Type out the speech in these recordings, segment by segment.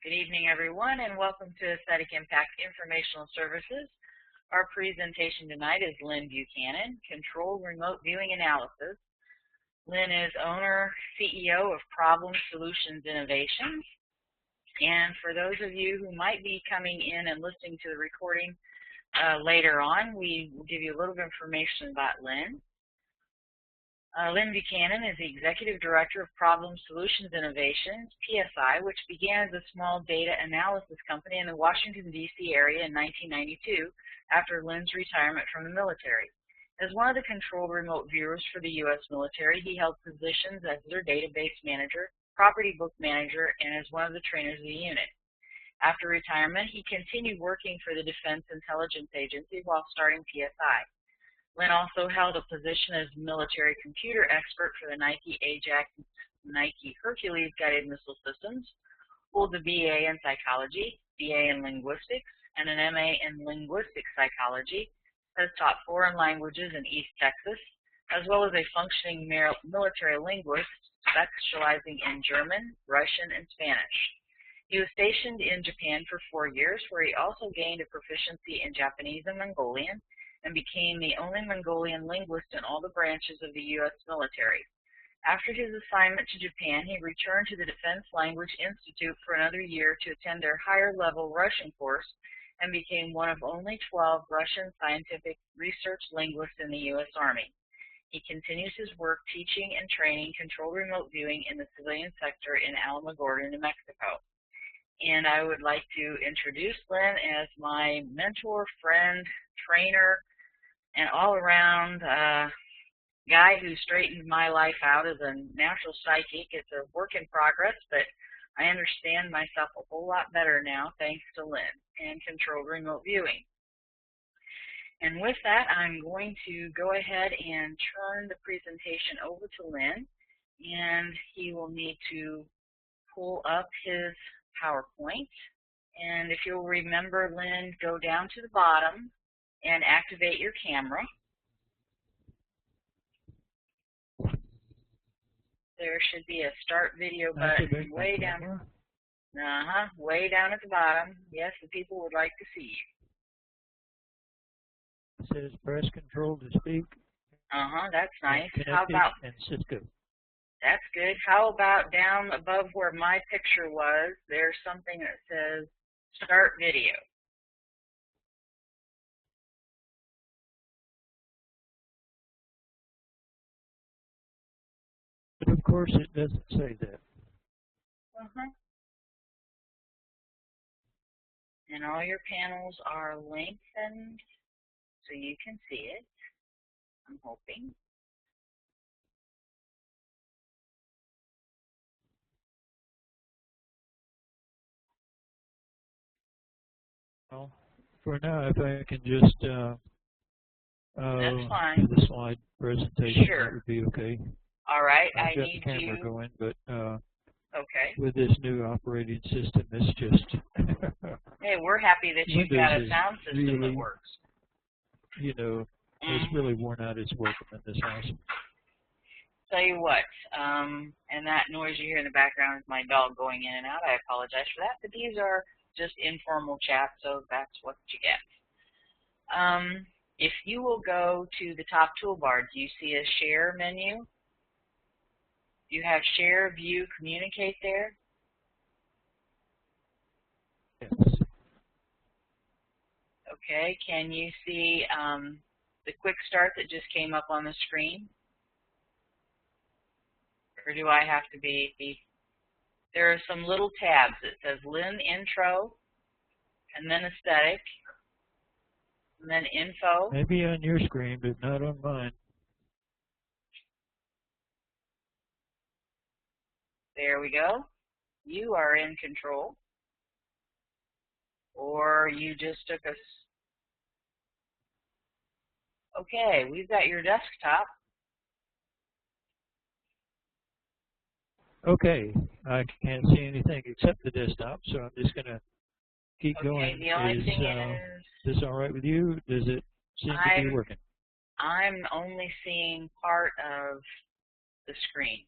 Good evening, everyone, and welcome to Impact Informational Services. Our presentation tonight is Lyn Buchanan, Control Remote Viewing Analysis. Lynn is owner, CEO of Problem Solutions Innovations. And for those of you who might be coming in and listening to the recording later on, we will give you a little bit of information about Lynn. Lyn Buchanan is the Executive Director of Problem Solutions Innovations, PSI, which began as a small data analysis company in the Washington, D.C. area in 1992 after Lynn's retirement from the military. As one of the controlled remote viewers for the U.S. military, he held positions as their database manager, property book manager, and as one of the trainers of the unit. After retirement, he continued working for the Defense Intelligence Agency while starting PSI. Lynn also held a position as military computer expert for the Nike Ajax Nike Hercules guided missile systems, holds a BA in psychology, BA in linguistics, and an MA in linguistic psychology, has taught foreign languages in East Texas, as well as a functioning military linguist specializing in German, Russian, and Spanish. He was stationed in Japan for 4 years, where he also gained a proficiency in Japanese and Mongolian, and became the only Mongolian linguist in all the branches of the U.S. military. After his assignment to Japan, he returned to the Defense Language Institute for another year to attend their higher-level Russian course and became one of only 12 Russian scientific research linguists in the U.S. Army. He continues his work teaching and training controlled remote viewing in the civilian sector in Alamogordo, New Mexico. And I would like to introduce Lynn as my mentor, friend, trainer, and all-around guy who straightened my life out as a natural psychic. It's a work in progress, but I understand myself a whole lot better now thanks to Lynn and controlled remote viewing. And with that, I'm going to go ahead and turn the presentation over to Lynn, and he will need to pull up his PowerPoint. And if you'll remember, Lynn, go down to the bottom and activate your camera. There should be a start video button way down. Way down at the bottom. Yes, the people would like to see you. It says press control to speak. That's nice. How about and Cisco? That's good. How about down above where my picture was, there's something that says start video. But of course it doesn't say that. And all your panels are lengthened so you can see it, I'm hoping. Well, for now, if I can just that's fine. do the slide presentation, sure. That would be okay. All right, I've got need the camera you going, but okay. With this new operating system, it's just hey, we're happy that you've got a sound system really, that works. You know, it's really worn out its welcome in this house. Tell you what, and that noise you hear in the background is my dog going in and out. I apologize for that, but these are just informal chats, so that's what you get. If you will go to the top toolbar, do you see a share menu? You have share, view, communicate there? Yes. Okay, can you see the quick start that just came up on the screen? Or do I have to be? There are some little tabs. It says Lynn Intro, and then Aesthetic, and then Info. Maybe on your screen, but not on mine. There we go. You are in control. Or you just took us. Okay, we've got your desktop. Okay, I can't see anything except the desktop, so I'm just going to keep going. The only thing is, this all right with you? Does it seem to be working? I'm only seeing part of the screen.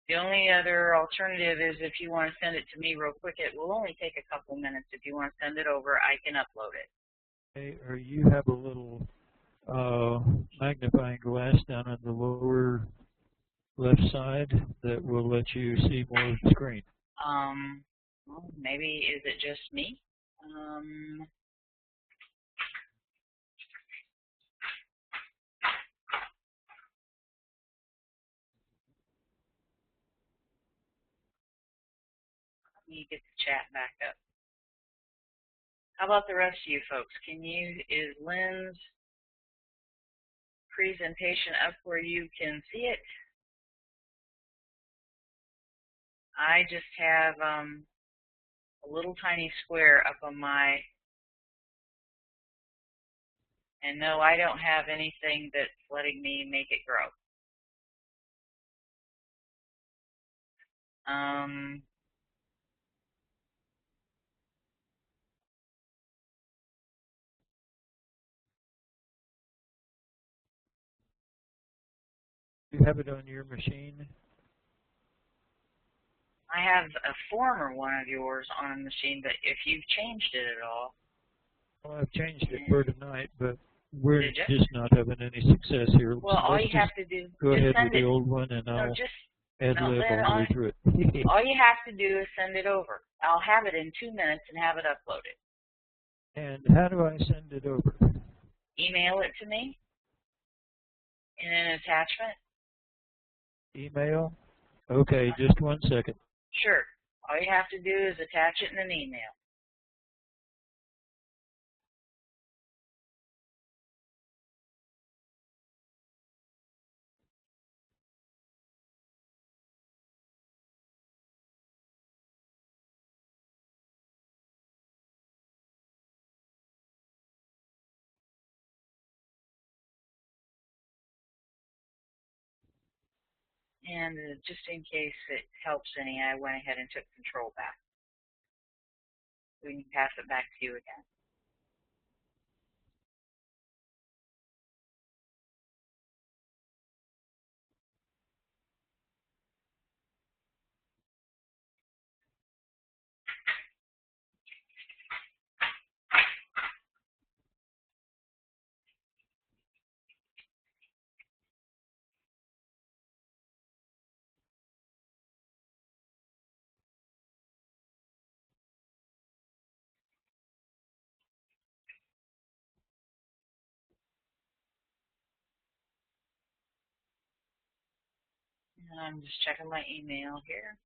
The only other alternative is if you want to send it to me real quick. It will only take a couple minutes. If you want to send it over, I can upload it. Okay, or you have a little magnifying glass down on the lower left side that will let you see more of the screen. Well, maybe is it just me? Let me get the chat back up. How about the rest of you folks? Is Lynn's presentation up where you can see it? I just have a little tiny square up on my, and no, I don't have anything that's letting me make it grow. You have it on your machine? I have a former one of yours on a machine, but if you've changed it at all. Well, I've changed it for tonight, but we're Did you? just not having any success here. Well, So all let's you have to do, go ahead send with the it. old one, and I'll add No, lib all the way through it. all you have to do is send it over. I'll have it in 2 minutes and have it uploaded. And how do I send it over? Email it to me in an attachment. Email? Okay, just 1 second. Sure. All you have to do is attach it in an email. And just in case it helps any, I went ahead and took control back. We can pass it back to you again. And I'm just checking my email here.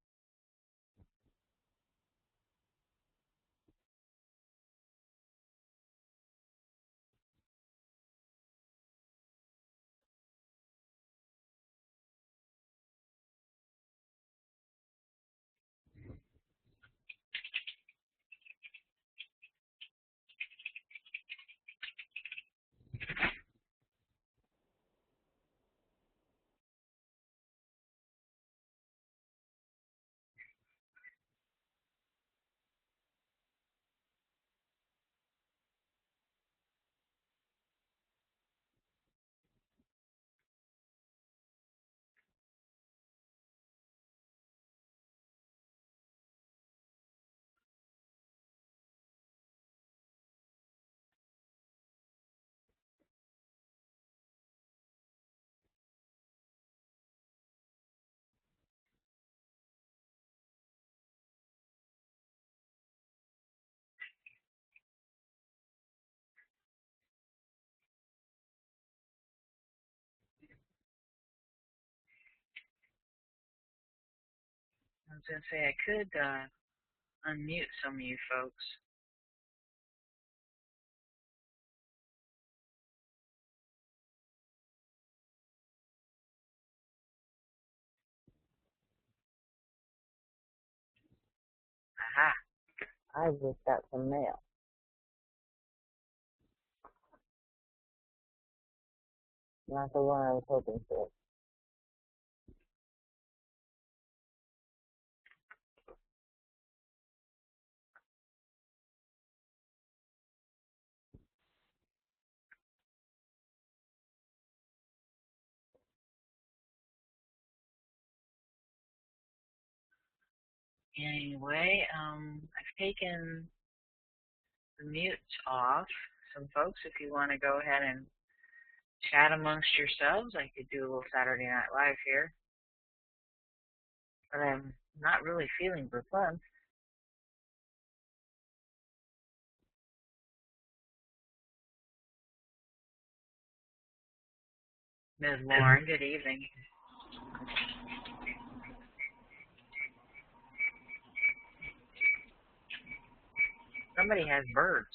I was going to say I could unmute some of you folks. Aha. I just got some mail. Not the one I was hoping for. Anyway, I've taken the mute off. Some folks, if you want to go ahead and chat amongst yourselves, I could do a little Saturday Night Live here. But I'm not really feeling verklempt. Ms. Lauren, good evening. Somebody has birds.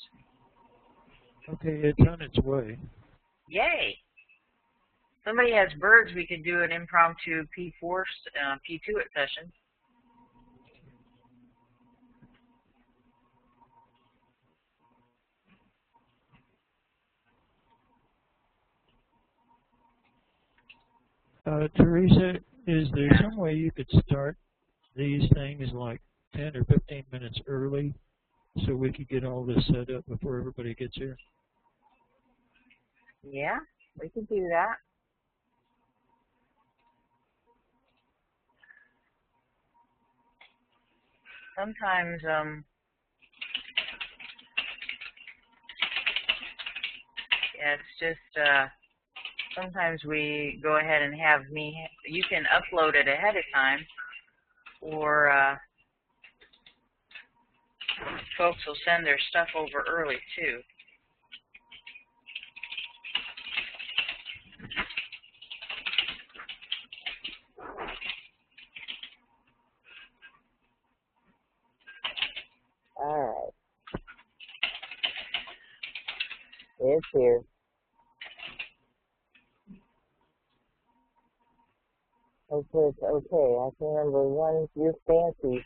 Okay, it's on its way. Yay! Somebody has birds. We could do an impromptu P4, P2 session. Teresa, is there some way you could start these things like 10 or 15 minutes early so we could get all this set up before everybody gets here? Yeah, we could do that. Sometimes, yeah, it's just, sometimes we go ahead and have me, you can upload it ahead of time, or folks will send their stuff over early too. All right. It's here. Okay, it's okay. I can remember one, your fancy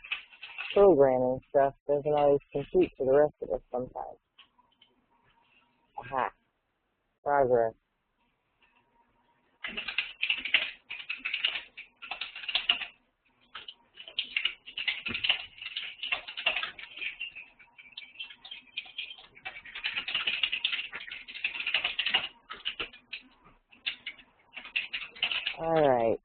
programming stuff doesn't always compete for the rest of us sometimes. Aha. Progress. All right.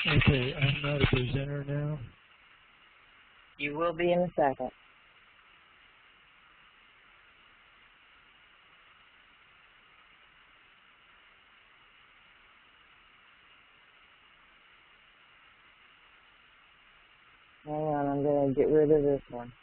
Okay, I'm not a presenter now. You will be in a second. Hang on, I'm going to get rid of this one.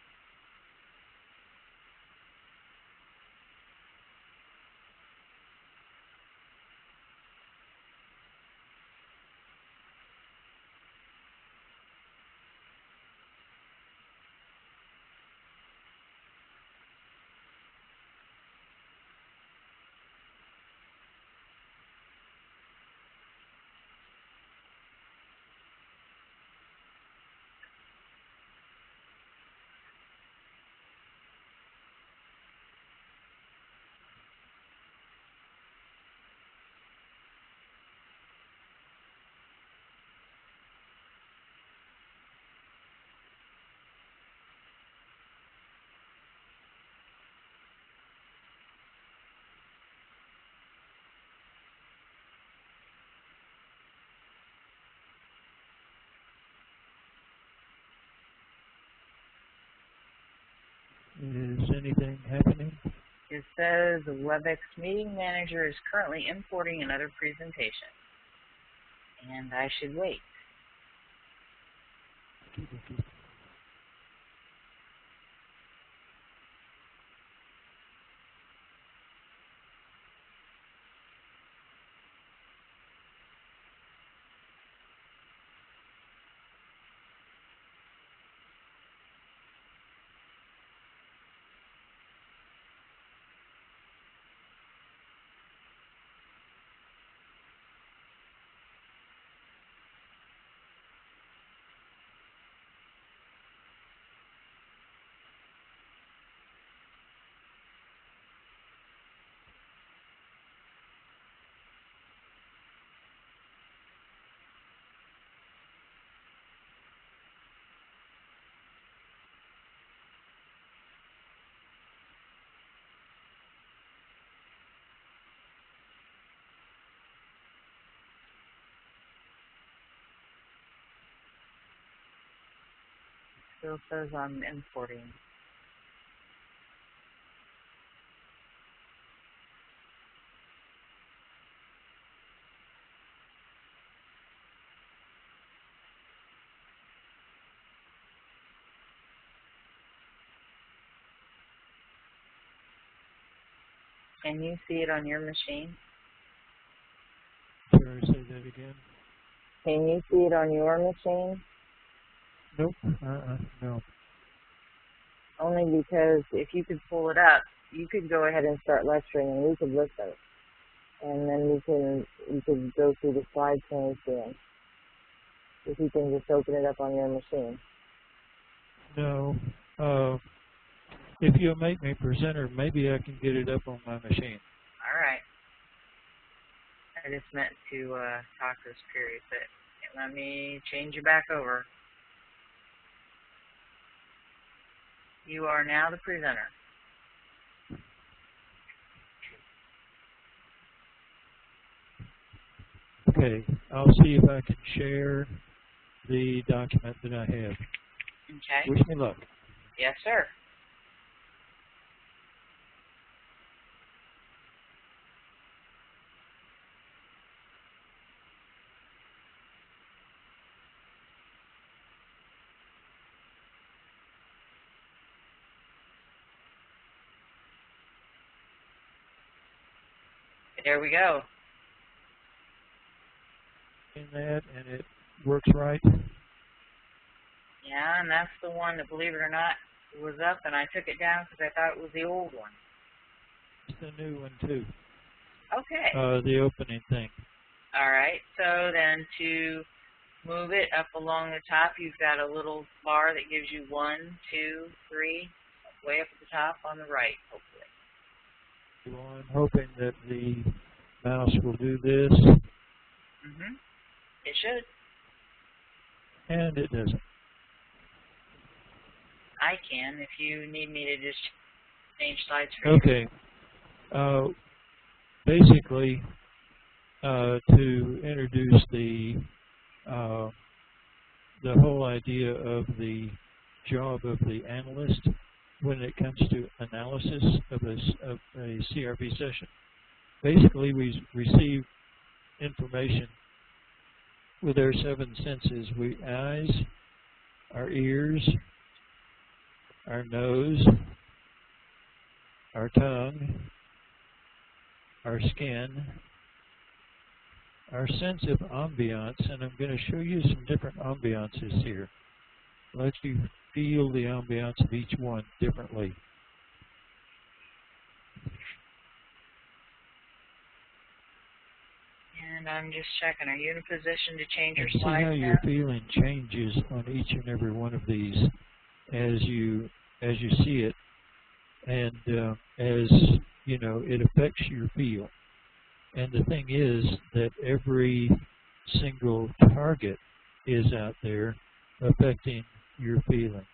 Is anything happening? It says the WebEx meeting manager is currently importing another presentation. And I should wait. Still says I'm importing. Can you see it on your machine? Sorry, say that again. Can you see it on your machine? Nope. No. Only because if you could pull it up, you could go ahead and start lecturing, and we could listen. And then you could go through the slides when we see them. If you can just open it up on your machine. No. If you'll make me presenter, maybe I can get it up on my machine. All right. I just meant to talk this period, but let me change you back over. You are now the presenter. Okay, I'll see if I can share the document that I have. Okay. Wish me luck. Yes, sir. There we go. In that, and it works right. Yeah, and that's the one that, believe it or not, was up, and I took it down because I thought it was the old one. It's the new one, too. Okay. The opening thing. All right. So then to move it up along the top, you've got a little bar that gives you 1, 2, 3, way up at the top on the right, hopefully. Well, I'm hoping that the mouse will do this. Mm-hmm. It should. And it doesn't. I can, if you need me to just change slides for you. Okay. Basically, to introduce the whole idea of the job of the analyst when it comes to analysis of a CRB session. Basically, we receive information with our 7 senses. Eyes, our ears, our nose, our tongue, our skin, our sense of ambiance, and I'm going to show you some different ambiances here. Let you feel the ambiance of each one differently. And I'm just checking. Are you in a position to change your see slides how now? your feeling changes on each and every one of these as you see it, and as you know, it affects your feel. And the thing is that every single target is out there affecting your feeling.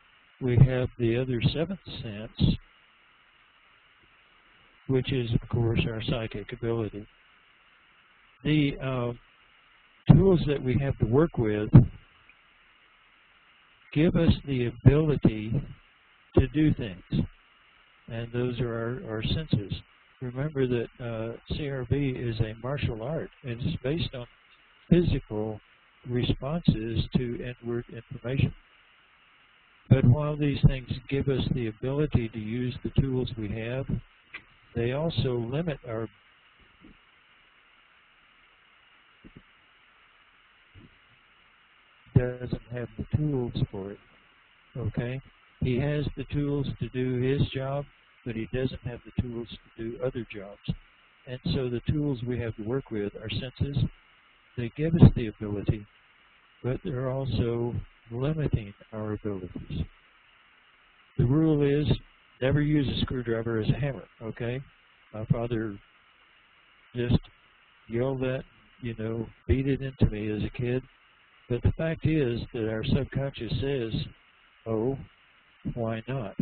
We have the other 7th sense, which is, of course, our psychic ability. The tools that we have to work with give us the ability to do things, and those are our senses. Remember that CRB is a martial art, and it's based on physical responses to inward information. But while these things give us the ability to use the tools we have, they also limit our doesn't have the tools for it. Okay? He has the tools to do his job, but he doesn't have the tools to do other jobs. And so the tools we have to work with are senses. They give us the ability, but they're also limiting our abilities. The rule is never use a screwdriver as a hammer, okay? My father just yelled that, beat it into me as a kid. But the fact is that our subconscious says, oh, why not?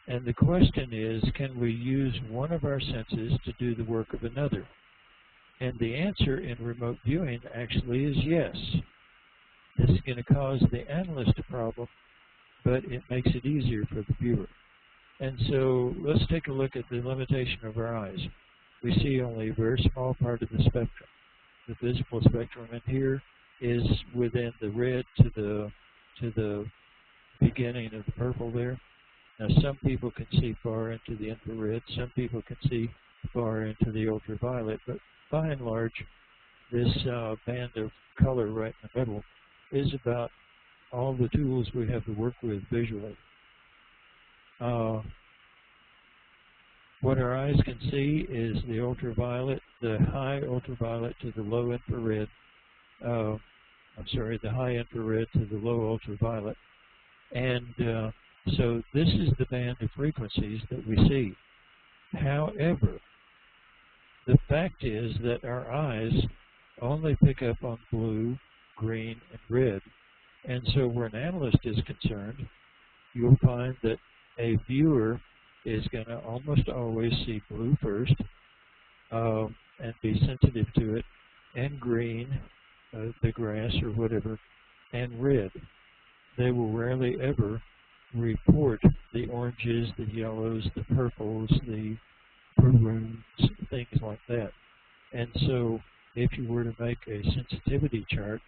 And the question is, can we use one of our senses to do the work of another? And the answer in remote viewing actually is yes. This is going to cause the analyst a problem but it makes it easier for the viewer. And so let's take a look at the limitation of our eyes. We see only a very small part of the spectrum. The visible spectrum in here is within the red to the beginning of the purple there. Now some people can see far into the infrared, some people can see far into the ultraviolet, but by and large, this band of color right in the middle is about all the tools we have to work with visually. What our eyes can see is the ultraviolet, the high ultraviolet to the low infrared, the high infrared to the low ultraviolet. And so this is the band of frequencies that we see. However, the fact is that our eyes only pick up on blue, green, and red. And so where an analyst is concerned, you'll find that a viewer is going to almost always see blue first and be sensitive to it, and green, the grass or whatever, and red. They will rarely ever report the oranges, the yellows, the purples, the maroons, things like that. And so if you were to make a sensitivity chart,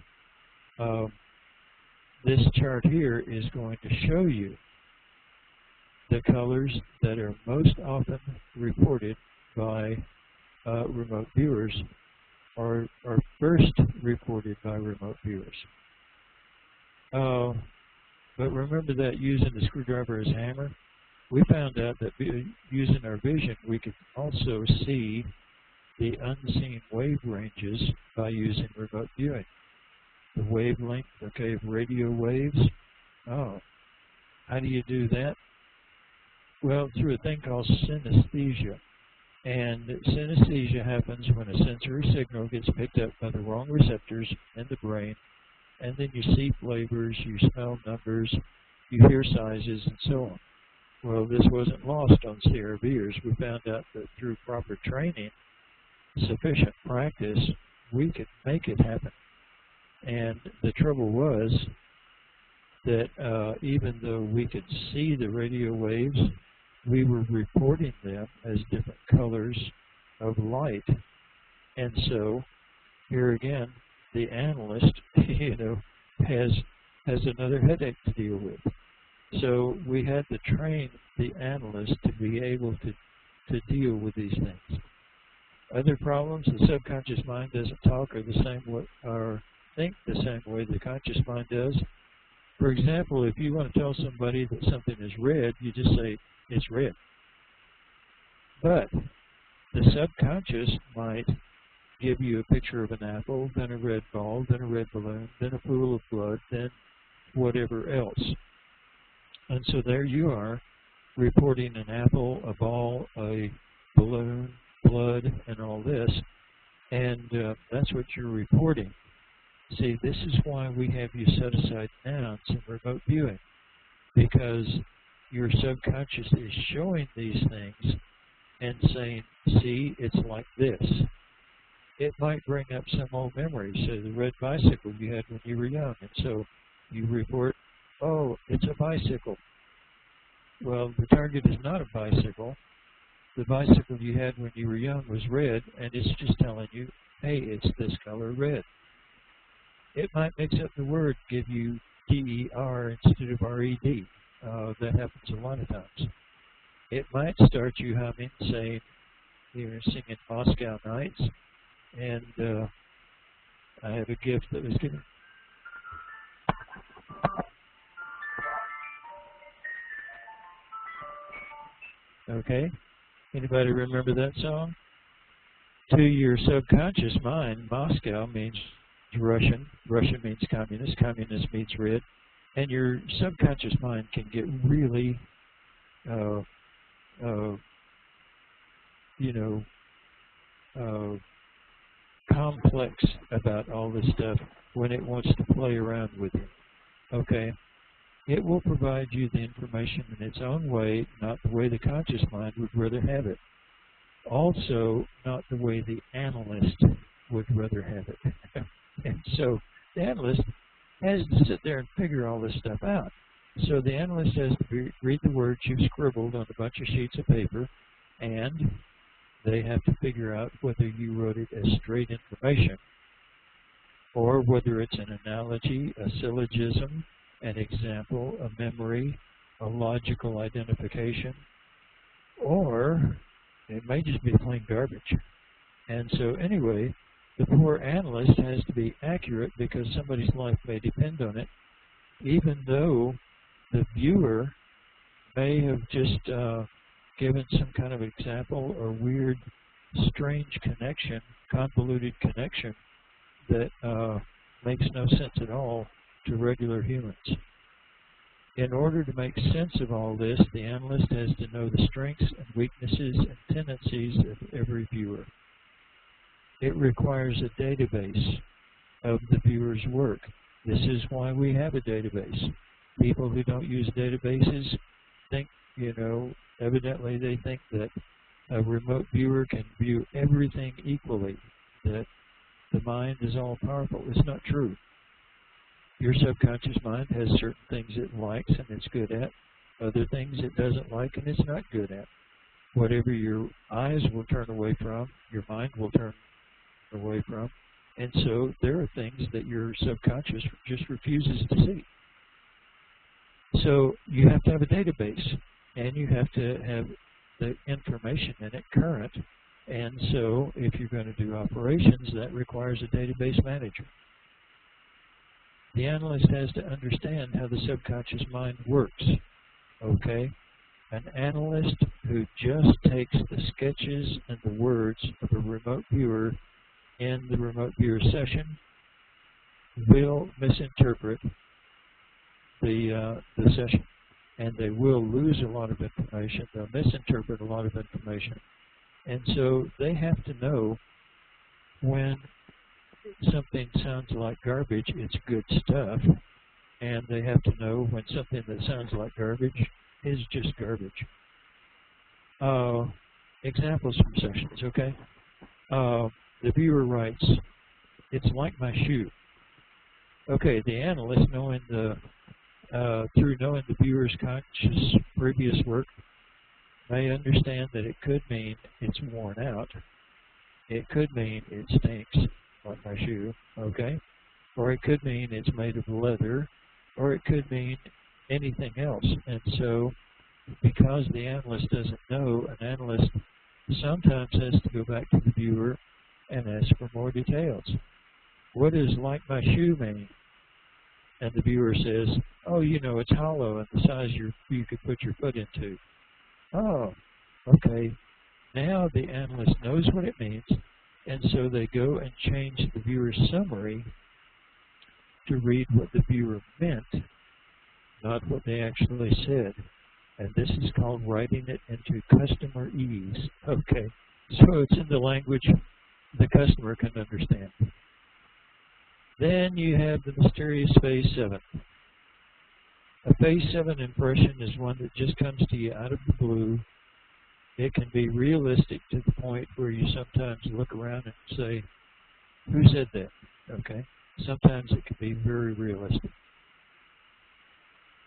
this chart here is going to show you the colors that are most often reported by remote viewers, or are first reported by remote viewers. But remember that using the screwdriver as a hammer, we found out that using our vision, we could also see the unseen wave ranges by using remote viewing. The wavelength, okay, of radio waves. Oh, how do you do that? Well, through a thing called synesthesia. And synesthesia happens when a sensory signal gets picked up by the wrong receptors in the brain, and then you see flavors, you smell numbers, you hear sizes, and so on. Well, this wasn't lost on CRVers. We found out that through proper training, sufficient practice, we could make it happen. And the trouble was that even though we could see the radio waves, we were reporting them as different colors of light. And so, here again, the analyst, has another headache to deal with. So we had to train the analyst to be able to deal with these things. Other problems, the subconscious mind doesn't talk or the same way, or think the same way the conscious mind does. For example, if you want to tell somebody that something is red, you just say, it's red. But the subconscious might give you a picture of an apple, then a red ball, then a red balloon, then a pool of blood, then whatever else. And so there you are, reporting an apple, a ball, a balloon, blood, and all this. And that's what you're reporting. See, this is why we have you set aside nouns in remote viewing, because your subconscious is showing these things and saying, see, it's like this. It might bring up some old memories, so the red bicycle you had when you were young, and so you report, oh, it's a bicycle. Well, the target is not a bicycle. The bicycle you had when you were young was red, and it's just telling you, hey, it's this color red. It might mix up the word, give you D-E-R instead of R-E-D. That happens a lot of times. It might start you humming, saying, you're singing Moscow Nights, and I have a gift that was given. Okay, anybody remember that song? To your subconscious mind, Moscow means Russian, Russian means communist, communist means red, and your subconscious mind can get really, complex about all this stuff when it wants to play around with you. Okay? It will provide you the information in its own way, not the way the conscious mind would rather have it. Also, not the way the analyst would rather have it. And so the analyst has to sit there and figure all this stuff out. So the analyst has to read the words you've scribbled on a bunch of sheets of paper, and they have to figure out whether you wrote it as straight information or whether it's an analogy, a syllogism, an example, a memory, a logical identification, or it may just be plain garbage. And so anyway, the poor analyst has to be accurate because somebody's life may depend on it, even though the viewer may have just given some kind of example or weird, strange connection, convoluted connection that makes no sense at all to regular humans. In order to make sense of all this, the analyst has to know the strengths and weaknesses and tendencies of every viewer. It requires a database of the viewer's work. This is why we have a database. People who don't use databases think, evidently they think that a remote viewer can view everything equally, that the mind is all-powerful. It's not true. Your subconscious mind has certain things it likes and it's good at, other things it doesn't like and it's not good at. Whatever your eyes will turn away from, your mind will turn away from, and so there are things that your subconscious just refuses to see. So you have to have a database, and you have to have the information in it current, and so if you're going to do operations, that requires a database manager. The analyst has to understand how the subconscious mind works, okay? An analyst who just takes the sketches and the words of a remote viewer in the remote viewer session will misinterpret the session, and they will lose a lot of information. They'll misinterpret a lot of information, and so they have to know when something sounds like garbage, it's good stuff, and they have to know when something that sounds like garbage is just garbage. Examples from sessions, okay? The viewer writes, "It's like my shoe." Okay, the analyst, through knowing the viewer's conscious previous work, may understand that it could mean it's worn out. It could mean it stinks, like my shoe, okay? Or it could mean it's made of leather, or it could mean anything else. And so, because the analyst doesn't know, an analyst sometimes has to go back to the viewer and ask for more details. What does "like my shoe" mean? And the viewer says, "Oh, it's hollow and the size you could put your foot into." Oh, okay. Now the analyst knows what it means, and so they go and change the viewer's summary to read what the viewer meant, not what they actually said. And this is called writing it into customer ease. Okay, so it's in the language the customer can understand. Then you have the mysterious Phase 7. A Phase 7 impression is one that just comes to you out of the blue. It can be realistic to the point where you sometimes look around and say, "Who said that?" Okay. Sometimes it can be very realistic.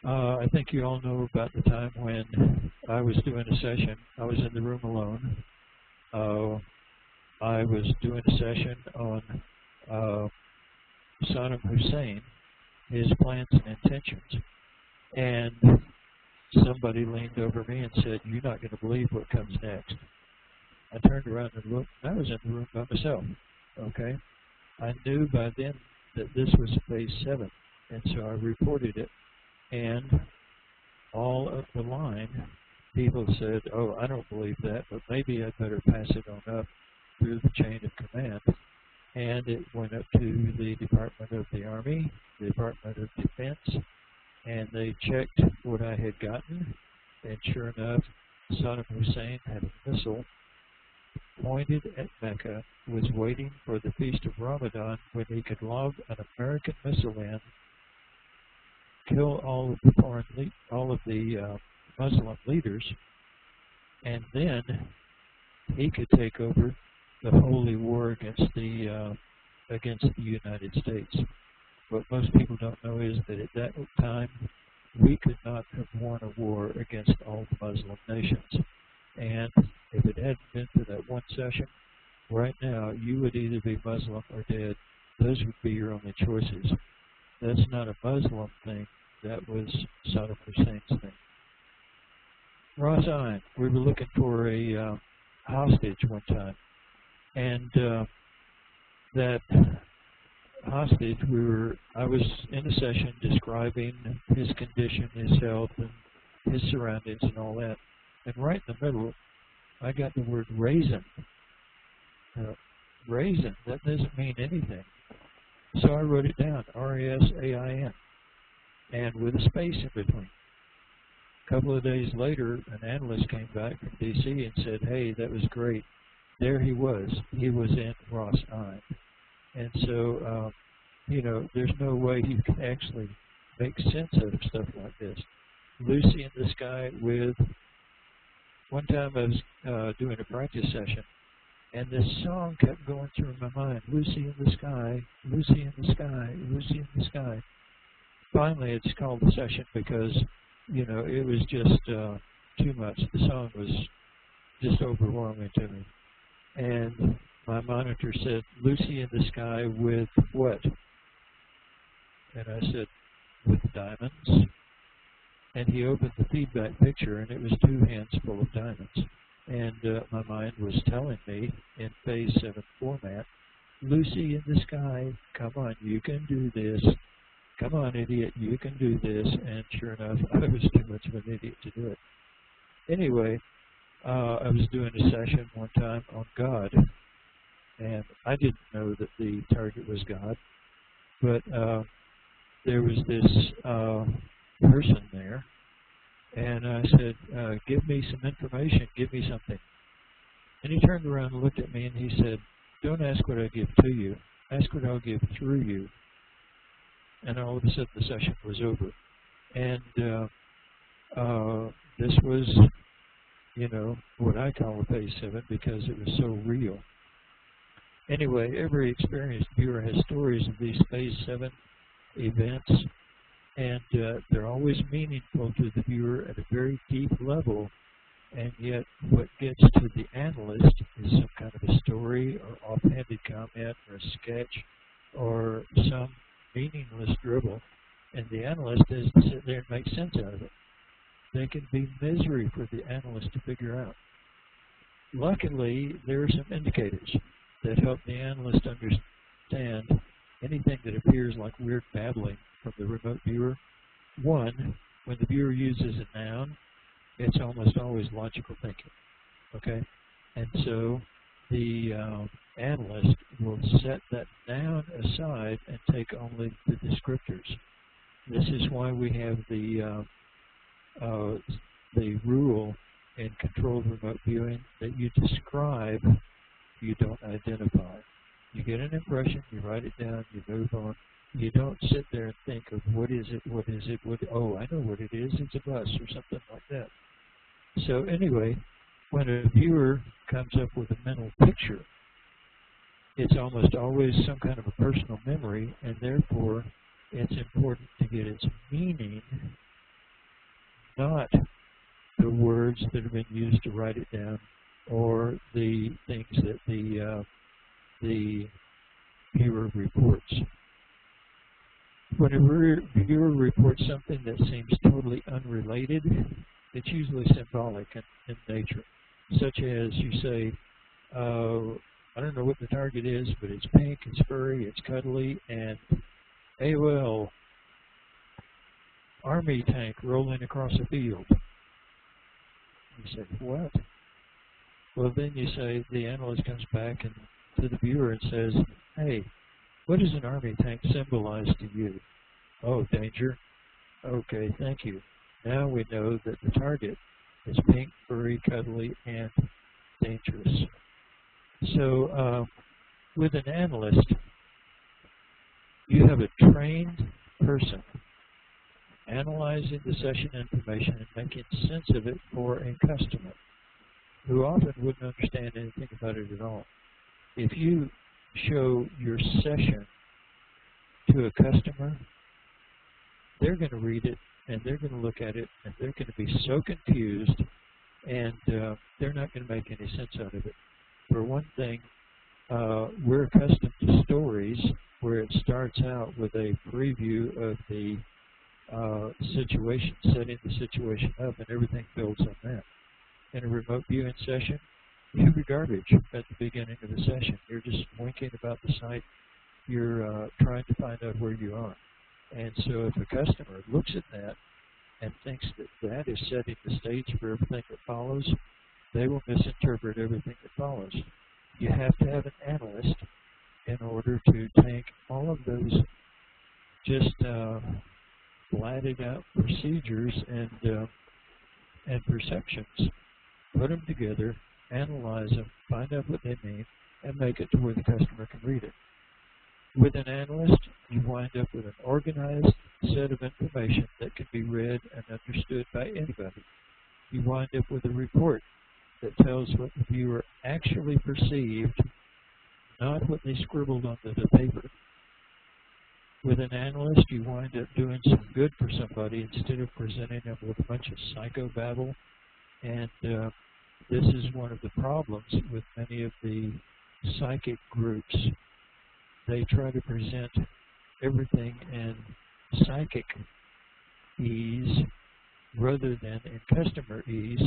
I think you all know about the time when I was doing a session. I was in the room alone. I was doing a session on Saddam Hussein, his plans and intentions, and somebody leaned over me and said, "You're not going to believe what comes next." I turned around and looked, and I was in the room by myself, okay? I knew by then that this was Phase 7, and so I reported it, and all up the line, people said, "Oh, I don't believe that, but maybe I'd better pass it on up through the chain of command." And it went up to the Department of the Army, the Department of Defense, and they checked what I had gotten, and sure enough, Saddam Hussein had a missile pointed at Mecca, was waiting for the Feast of Ramadan when he could lob an American missile in, kill all of the Muslim leaders, and then he could take over the holy war against the United States. What most people don't know is that at that time, we could not have won a war against all the Muslim nations. And if it hadn't been for that one session, right now you would either be Muslim or dead. Those would be your only choices. That's not a Muslim thing. That was Saddam Hussein's thing. Ras Ein, we were looking for a hostage one time. And that hostage, I was in a session describing his condition, his health, and his surroundings and all that. And right in the middle, I got the word raisin. Raisin, that doesn't mean anything. So I wrote it down, R-A-S-A-I-N, and with a space in between. A couple of days later, an analyst came back from D.C. and said, hey, that was great. There he was. He was in Ras Ein. And so, you know, there's no way you can actually make sense out of stuff like this. Lucy in the Sky with, one time I was doing a practice session, and this song kept going through my mind, Lucy in the Sky, Lucy in the Sky, Lucy in the Sky. Finally, it's called the session because, you know, it was just too much. The song was just overwhelming to me. And my monitor said, Lucy in the Sky with what? And I said, with diamonds. And he opened the feedback picture, and it was 2 hands full of diamonds. And my mind was telling me, in phase 7 format, Lucy in the Sky, come on, you can do this. Come on, idiot, you can do this. And sure enough, I was too much of an idiot to do it. Anyway, I was doing a session one time on God, and I didn't know that the target was God, but there was this person there, and I said, give me some information, give me something. And he turned around and looked at me, and he said, don't ask what I give to you, ask what I'll give through you. And all of a sudden the session was over. And this was, you know, what I call a phase 7 because it was so real. Anyway, every experienced viewer has stories of these phase 7 events, and they're always meaningful to the viewer at a very deep level, and yet what gets to the analyst is some kind of a story or offhanded comment or a sketch or some meaningless dribble, and the analyst has to sit there and make sense out of it. They can be misery for the analyst to figure out. Luckily, there are some indicators that help the analyst understand anything that appears like weird babbling from the remote viewer. One, when the viewer uses a noun, it's almost always logical thinking, okay? And so the analyst will set that noun aside and take only the descriptors. This is why we have the rule in controlled remote viewing that you describe, you don't identify. You get an impression, you write it down, you move on. You don't sit there and think of what is it, oh, I know what it is, it's a bus or something like that. So anyway, when a viewer comes up with a mental picture, it's almost always some kind of a personal memory, and therefore it's important to get its meaning, not the words that have been used to write it down or the things that the viewer reports. When a viewer reports something that seems totally unrelated, it's usually symbolic in nature, such as you say, I don't know what the target is, but it's pink, it's furry, it's cuddly, and AOL, army tank rolling across a field. You say, what? Well, then you say, the analyst comes back and to the viewer and says, hey, what does an army tank symbolize to you? Oh, danger. Okay, thank you. Now we know that the target is pink, furry, cuddly, and dangerous. So with an analyst, you have a trained person analyzing the session information and making sense of it for a customer who often wouldn't understand anything about it at all. If you show your session to a customer, they're going to read it and they're going to look at it, and they're going to be so confused, and they're not going to make any sense out of it. For one thing, we're accustomed to stories where it starts out with a preview of the situation, setting the situation up, and everything builds on that. In a remote viewing session, you be garbage at the beginning of the session. You're just winking about the site. You're trying to find out where you are. And so if a customer looks at that and thinks that that is setting the stage for everything that follows, they will misinterpret everything that follows. You have to have an analyst in order to take all of those just blatted out procedures and perceptions, put them together, analyze them, find out what they mean, and make it to where the customer can read it. With an analyst, you wind up with an organized set of information that can be read and understood by anybody. You wind up with a report that tells what the viewer actually perceived, not what they scribbled onto the paper. With an analyst, you wind up doing some good for somebody instead of presenting them with a bunch of psychobabble. And this is one of the problems with many of the psychic groups. They try to present everything in psychic ease rather than in customer ease.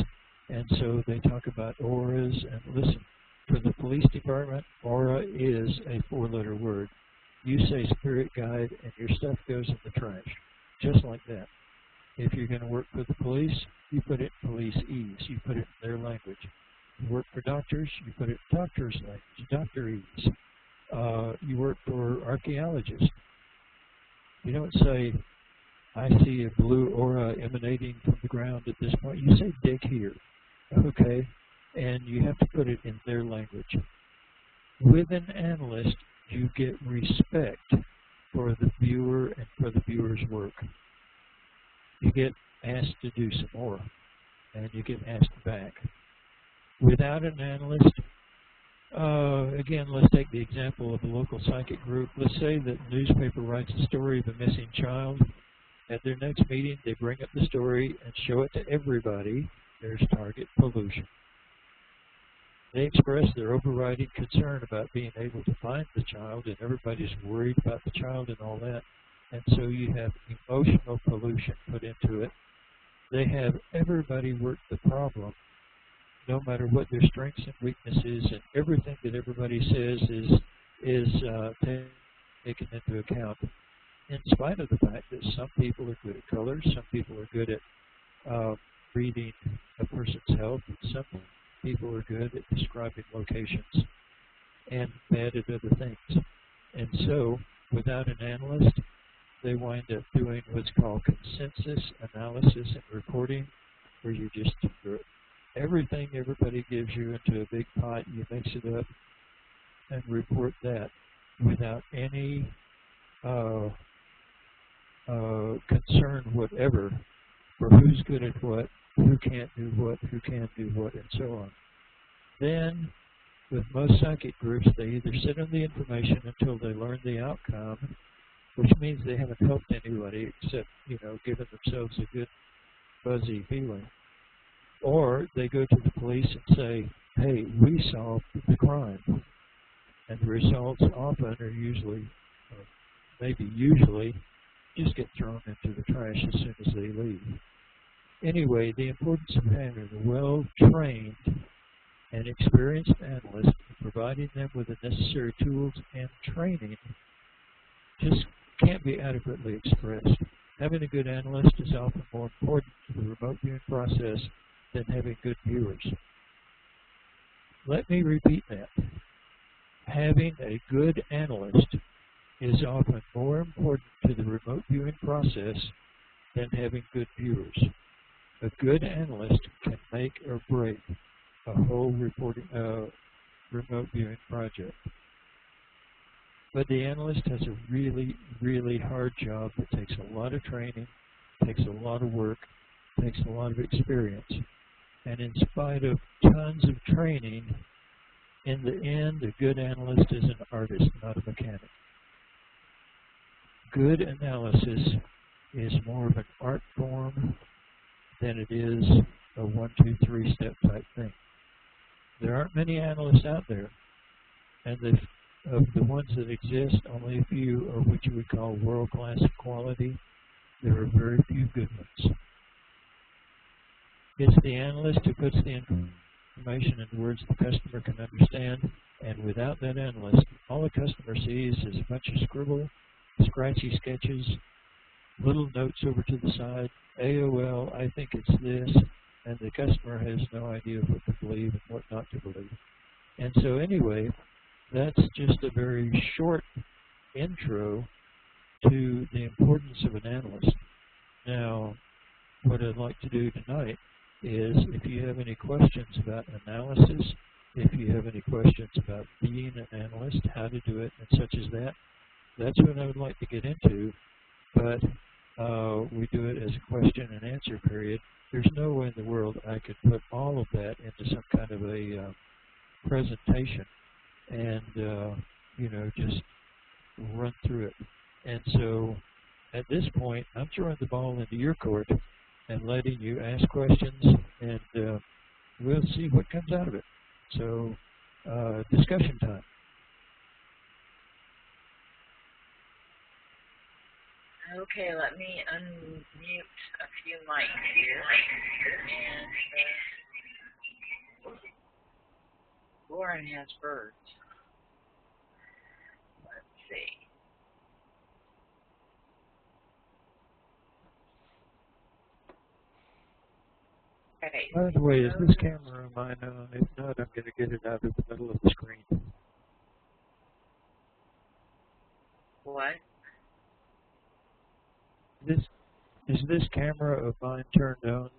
And so they talk about auras. And listen, for the police department, aura is a 4-letter word. You say spirit guide and your stuff goes in the trash, just like that. If you're going to work for the police, you put it in police ease. You put it in their language. You work for doctors, you put it in doctor's language, doctor ease. You work for archaeologists. You don't say, I see a blue aura emanating from the ground at this point. You say, dig here. Okay? And you have to put it in their language. With an analyst, you get respect for the viewer and for the viewer's work. You get asked to do some more, and you get asked back. Without an analyst, again, let's take the example of a local psychic group. Let's say that the newspaper writes a story of a missing child. At their next meeting, they bring up the story and show it to everybody. There's target pollution. They express their overriding concern about being able to find the child, and everybody's worried about the child and all that. And so you have emotional pollution put into it. They have everybody work the problem, no matter what their strengths and weaknesses, and everything that everybody says is taken into account, in spite of the fact that some people are good at colors, some people are good at reading a person's health, some people are good at describing locations, and bad at other things. And so, without an analyst, they wind up doing what's called consensus analysis and reporting, where you just throw everything everybody gives you into a big pot, you mix it up, and report that without any concern whatever for who's good at what, who can't do what, who can do what, and so on. Then, with most psychic groups, they either sit on the information until they learn the outcome, which means they haven't helped anybody except, giving themselves a good, fuzzy feeling. Or they go to the police and say, hey, we solved the crime. And the results often are usually, maybe usually, just get thrown into the trash as soon as they leave. Anyway, the importance of having a well-trained and experienced analyst and providing them with the necessary tools and training just can't be adequately expressed. Having a good analyst is often more important to the remote viewing process than having good viewers. Let me repeat that. Having a good analyst is often more important to the remote viewing process than having good viewers. A good analyst can make or break a whole remote viewing project. But the analyst has a really, really hard job that takes a lot of training, takes a lot of work, takes a lot of experience. And in spite of tons of training, in the end, a good analyst is an artist, not a mechanic. Good analysis is more of an art form than it is a 1, 2, 3 step type thing. There aren't many analysts out there, and of the ones that exist, only a few are what you would call world-class quality. There are very few good ones. It's the analyst who puts the information in words the customer can understand, and without that analyst, all the customer sees is a bunch of scribble, scratchy sketches, little notes over to the side, AOL, I think it's this, and the customer has no idea what to believe and what not to believe. And so anyway, that's just a very short intro to the importance of an analyst. Now, what I'd like to do tonight is, if you have any questions about analysis, if you have any questions about being an analyst, how to do it, and such as that, that's what I would like to get into, but we do it as a question and answer period. There's no way in the world I could put all of that into some kind of a presentation and, you know, just run through it. And so at this point, I'm throwing the ball into your court and letting you ask questions, and we'll see what comes out of it. So, discussion time. Okay, let me unmute a few mics here. And Lauren has birds. Let's see. Okay. By the way, is this camera of mine on? If not, I'm going to get it out of the middle of the screen. What? Is this camera of mine turned on?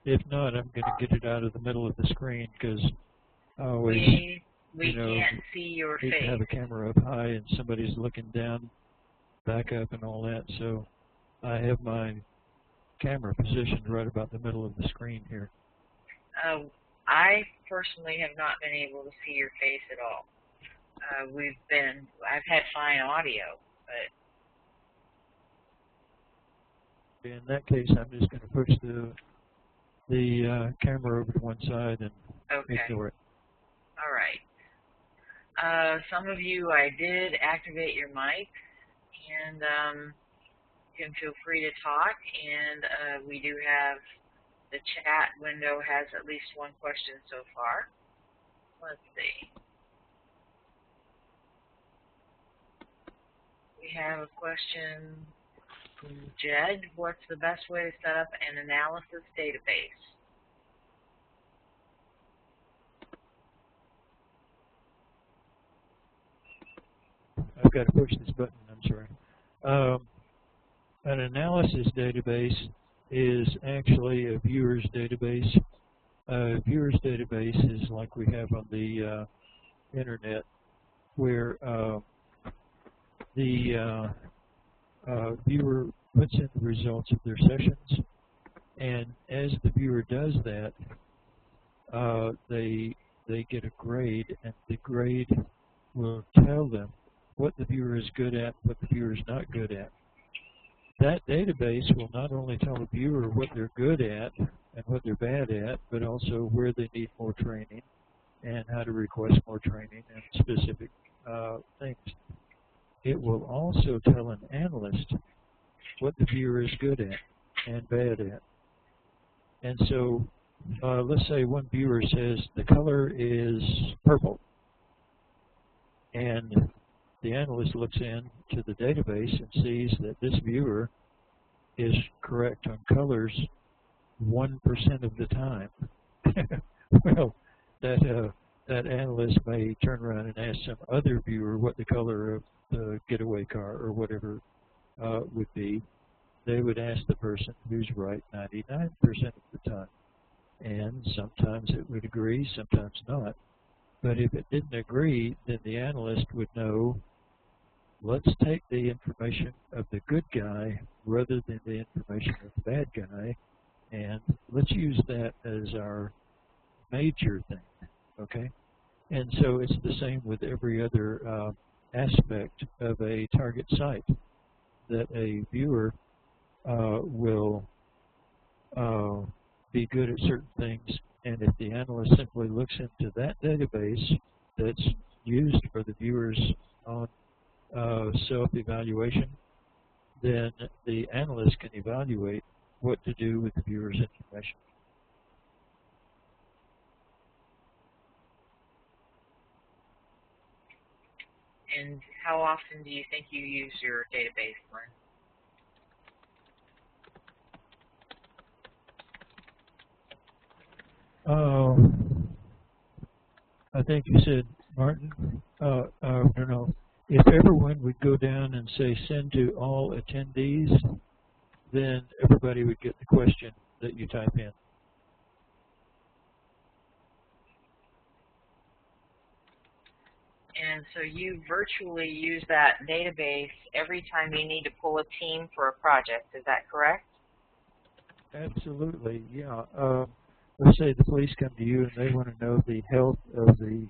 If not, I'm going to get it out of the middle of the screen, because I always, we can't see your face. Have a camera up high and somebody's looking down, back up and all that, so I have my camera positioned right about the middle of the screen here. I personally have not been able to see your face at all. I've had fine audio, but in that case, I'm just going to push the camera over to one side and ignore it. All right. Some of you, I did activate your mic, and you can feel free to talk. And we do have the chat window has at least one question so far. Let's see. We have a question from Jed. What's the best way to set up an analysis database? I've got to push this button, I'm sorry. An analysis database is actually a viewer's database. A viewer's database is like we have on the internet, where the viewer puts in the results of their sessions, and as the viewer does that, they get a grade, and the grade will tell them what the viewer is good at, what the viewer is not good at. That database will not only tell the viewer what they're good at and what they're bad at, but also where they need more training and how to request more training and specific things. It will also tell an analyst what the viewer is good at and bad at. And so let's say one viewer says the color is purple, and the analyst looks into the database and sees that this viewer is correct on colors 1% of the time. Well, that analyst may turn around and ask some other viewer what the color of the getaway car or whatever would be. They would ask the person who's right 99% of the time. And sometimes it would agree, sometimes not. But if it didn't agree, then the analyst would know, let's take the information of the good guy rather than the information of the bad guy, and let's use that as our major thing, okay? And so it's the same with every other aspect of a target site, that a viewer will be good at certain things, and if the analyst simply looks into that database that's used for the viewers on self-evaluation, then the analyst can evaluate what to do with the viewer's information. And how often do you think you use your database, Lynn? I think you said, Martin, no. If everyone would go down and say send to all attendees, then everybody would get the question that you type in. And so you virtually use that database every time you need to pull a team for a project. Is that correct? Absolutely, yeah. Let's say the police come to you and they want to know the health of the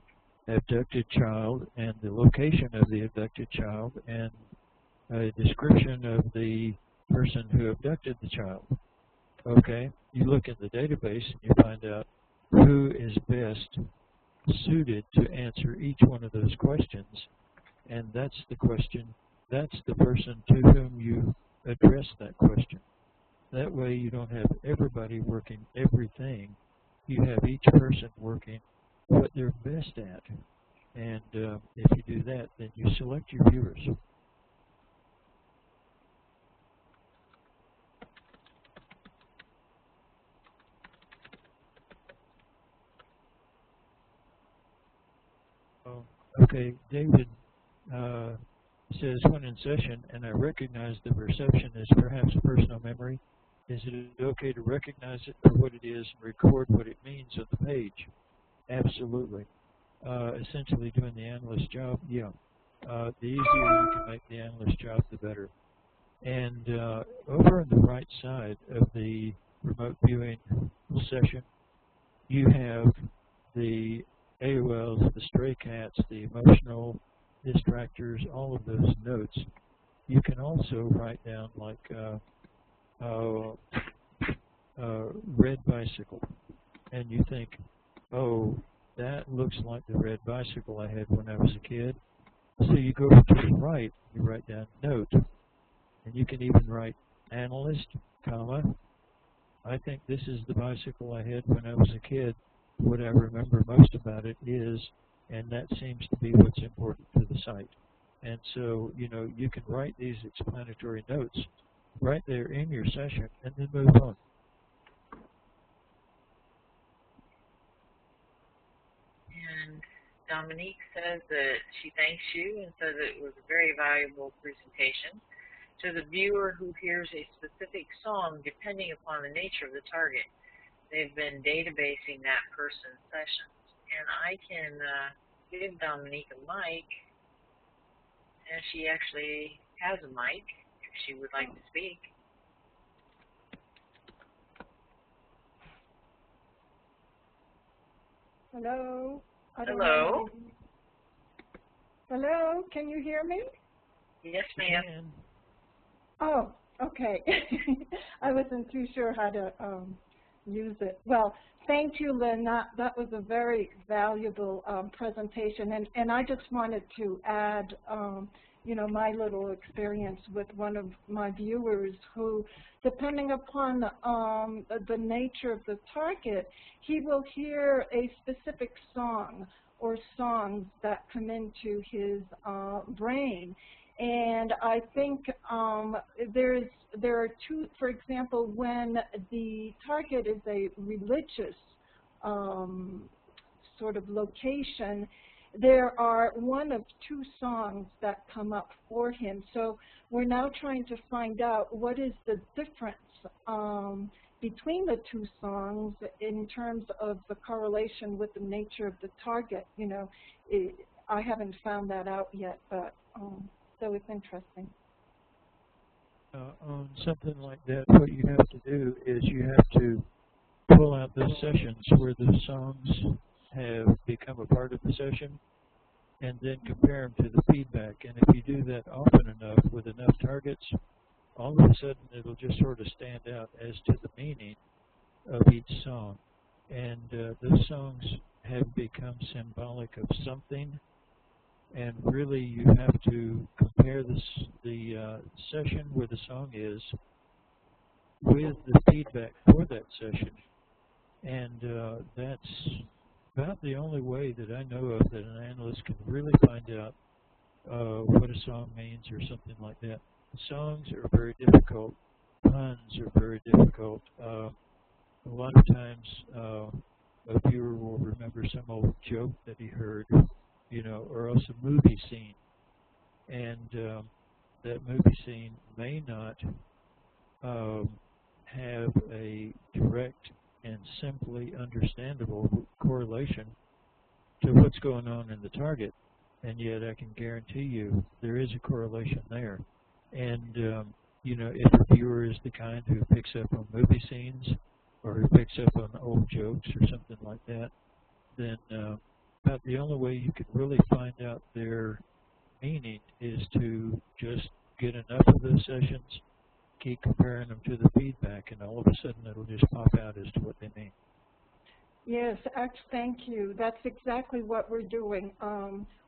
abducted child and the location of the abducted child and a description of the person who abducted the child. Okay, you look in the database and you find out who is best suited to answer each one of those questions, and that's the question, that's the person to whom you address that question. That way you don't have everybody working everything. You have each person working what they're best at. And if you do that, then you select your viewers. Okay, David says, when in session and I recognize the reception is perhaps personal memory, is it okay to recognize it for what it is and record what it means on the page? Absolutely. Essentially doing the analyst job, yeah. The easier you can make the analyst job, the better. And over on the right side of the remote viewing session, you have the AOLs, the stray cats, the emotional distractors, all of those notes. You can also write down like red bicycle, and you think, oh, that looks like the red bicycle I had when I was a kid. So you go to the right, you write down note, and you can even write analyst, comma, I think this is the bicycle I had when I was a kid. What I remember most about it is, and that seems to be what's important to the site. And so, you know, you can write these explanatory notes right there in your session and then move on. And Dominique says that she thanks you and says it was a very valuable presentation. To the viewer who hears a specific song, depending upon the nature of the target, they've been databasing that person's sessions. And I can give Dominique a mic, and she actually has a mic if she would like to speak. Hello. Hello. Hello. Can you hear me? Yes, ma'am. Oh, okay. I wasn't too sure how to use it. Well, thank you, Lynn. That was a very valuable presentation, and I just wanted to add, you know, my little experience with one of my viewers who, depending upon the nature of the target, he will hear a specific song or songs that come into his brain. And I think there are two, for example, when the target is a religious sort of location, there are one of two songs that come up for him. So we're now trying to find out what is the difference between the two songs in terms of the correlation with the nature of the target. You know, I haven't found that out yet, but so it's interesting. On something like that, what you have to do is you have to pull out those sessions where the songs have become a part of the session and then compare them to the feedback. And if you do that often enough with enough targets, all of a sudden it'll just sort of stand out as to the meaning of each song. And those songs have become symbolic of something, and really you have to compare the session where the song is with the feedback for that session. And that's about the only way that I know of that an analyst can really find out what a song means or something like that. Songs are very difficult. Puns are very difficult. A lot of times a viewer will remember some old joke that he heard, you know, or else a movie scene. And that movie scene may not have a direct and simply understandable correlation to what's going on in the target, and yet I can guarantee you there is a correlation there. And you know, if a viewer is the kind who picks up on movie scenes or who picks up on old jokes or something like that, then about the only way you could really find out their meaning is to just get enough of those sessions, keep comparing them to the feedback, and all of a sudden it'll just pop out as to what they mean. Yes, thank you. That's exactly what we're doing.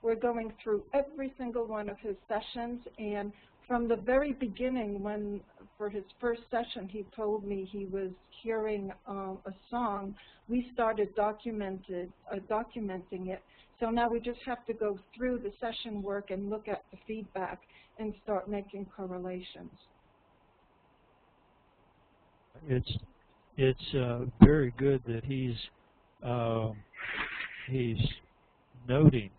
We're going through every single one of his sessions, and from the very beginning, when for his first session he told me he was hearing a song, we started documenting it. So now we just have to go through the session work and look at the feedback and start making correlations. It's very good that he's noting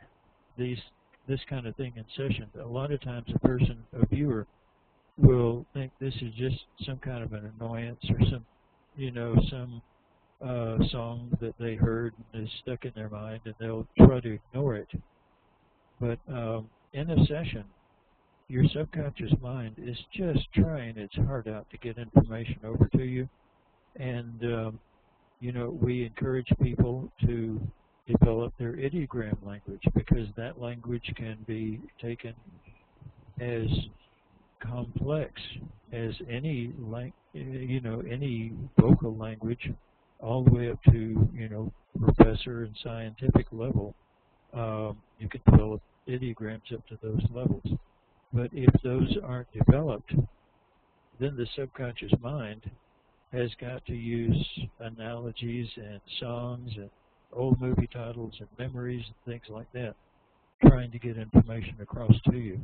this kind of thing in session. A lot of times a viewer will think this is just some kind of an annoyance or some, you know, some song that they heard and is stuck in their mind, and they'll try to ignore it. But in a session, your subconscious mind is just trying its heart out to get information over to you. And, you know, we encourage people to develop their ideogram language, because that language can be taken as complex as any, you know, any vocal language, all the way up to, you know, professor and scientific level. You can develop ideograms up to those levels. But if those aren't developed, then the subconscious mind has got to use analogies and songs and old movie titles and memories and things like that, trying to get information across to you.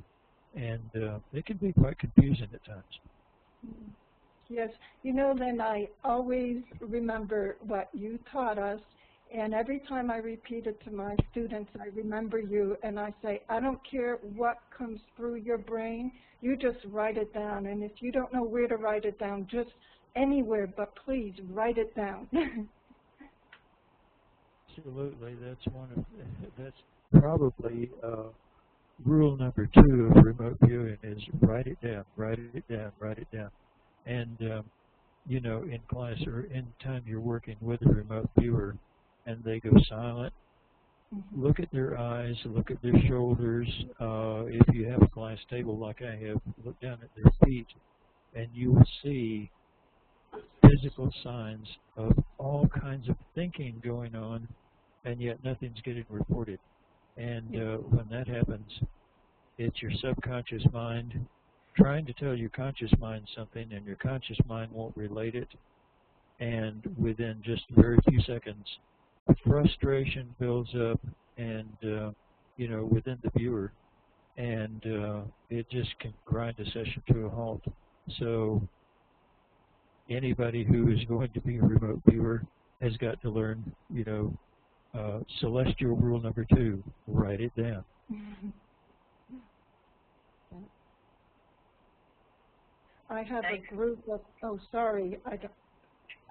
And it can be quite confusing at times. Yes. You know, Lynn, I always remember what you taught us, and every time I repeat it to my students, I remember you, and I say, I don't care what comes through your brain, you just write it down. And if you don't know where to write it down, just anywhere, but please write it down. Absolutely. That's probably rule number 2 of remote viewing is write it down, write it down, write it down. And, you know, in class or in time you're working with a remote viewer and they go silent, look at their eyes, look at their shoulders. If you have a glass table like I have, look down at their feet, and you will see physical signs of all kinds of thinking going on, and yet nothing's getting reported. And when that happens, it's your subconscious mind trying to tell your conscious mind something, and your conscious mind won't relate it. And within just very few seconds, frustration builds up, and you know, within the viewer, and it just can grind a session to a halt. So anybody who is going to be a remote viewer has got to learn, you know, celestial rule number 2, write it down. I have a group of, oh, sorry,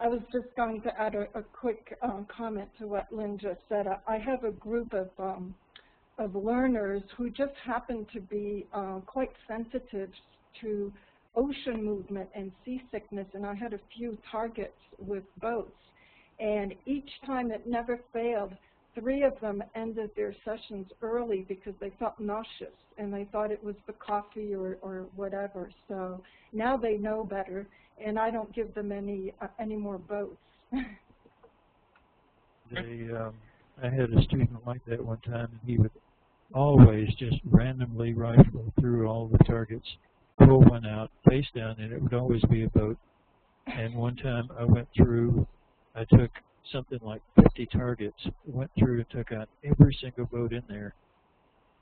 I was just going to add a quick comment to what Lynn just said. I have a group of learners who just happen to be quite sensitive to ocean movement and seasickness, and I had a few targets with boats. And each time it never failed, 3 of them ended their sessions early because they felt nauseous and they thought it was the coffee or whatever. So now they know better, and I don't give them any more boats. I had a student like that one time, and he would always just randomly rifle through all the targets, pull one out, face down, and it would always be a boat. And one time I went through, I took something like 50 targets, went through and took out every single boat in there,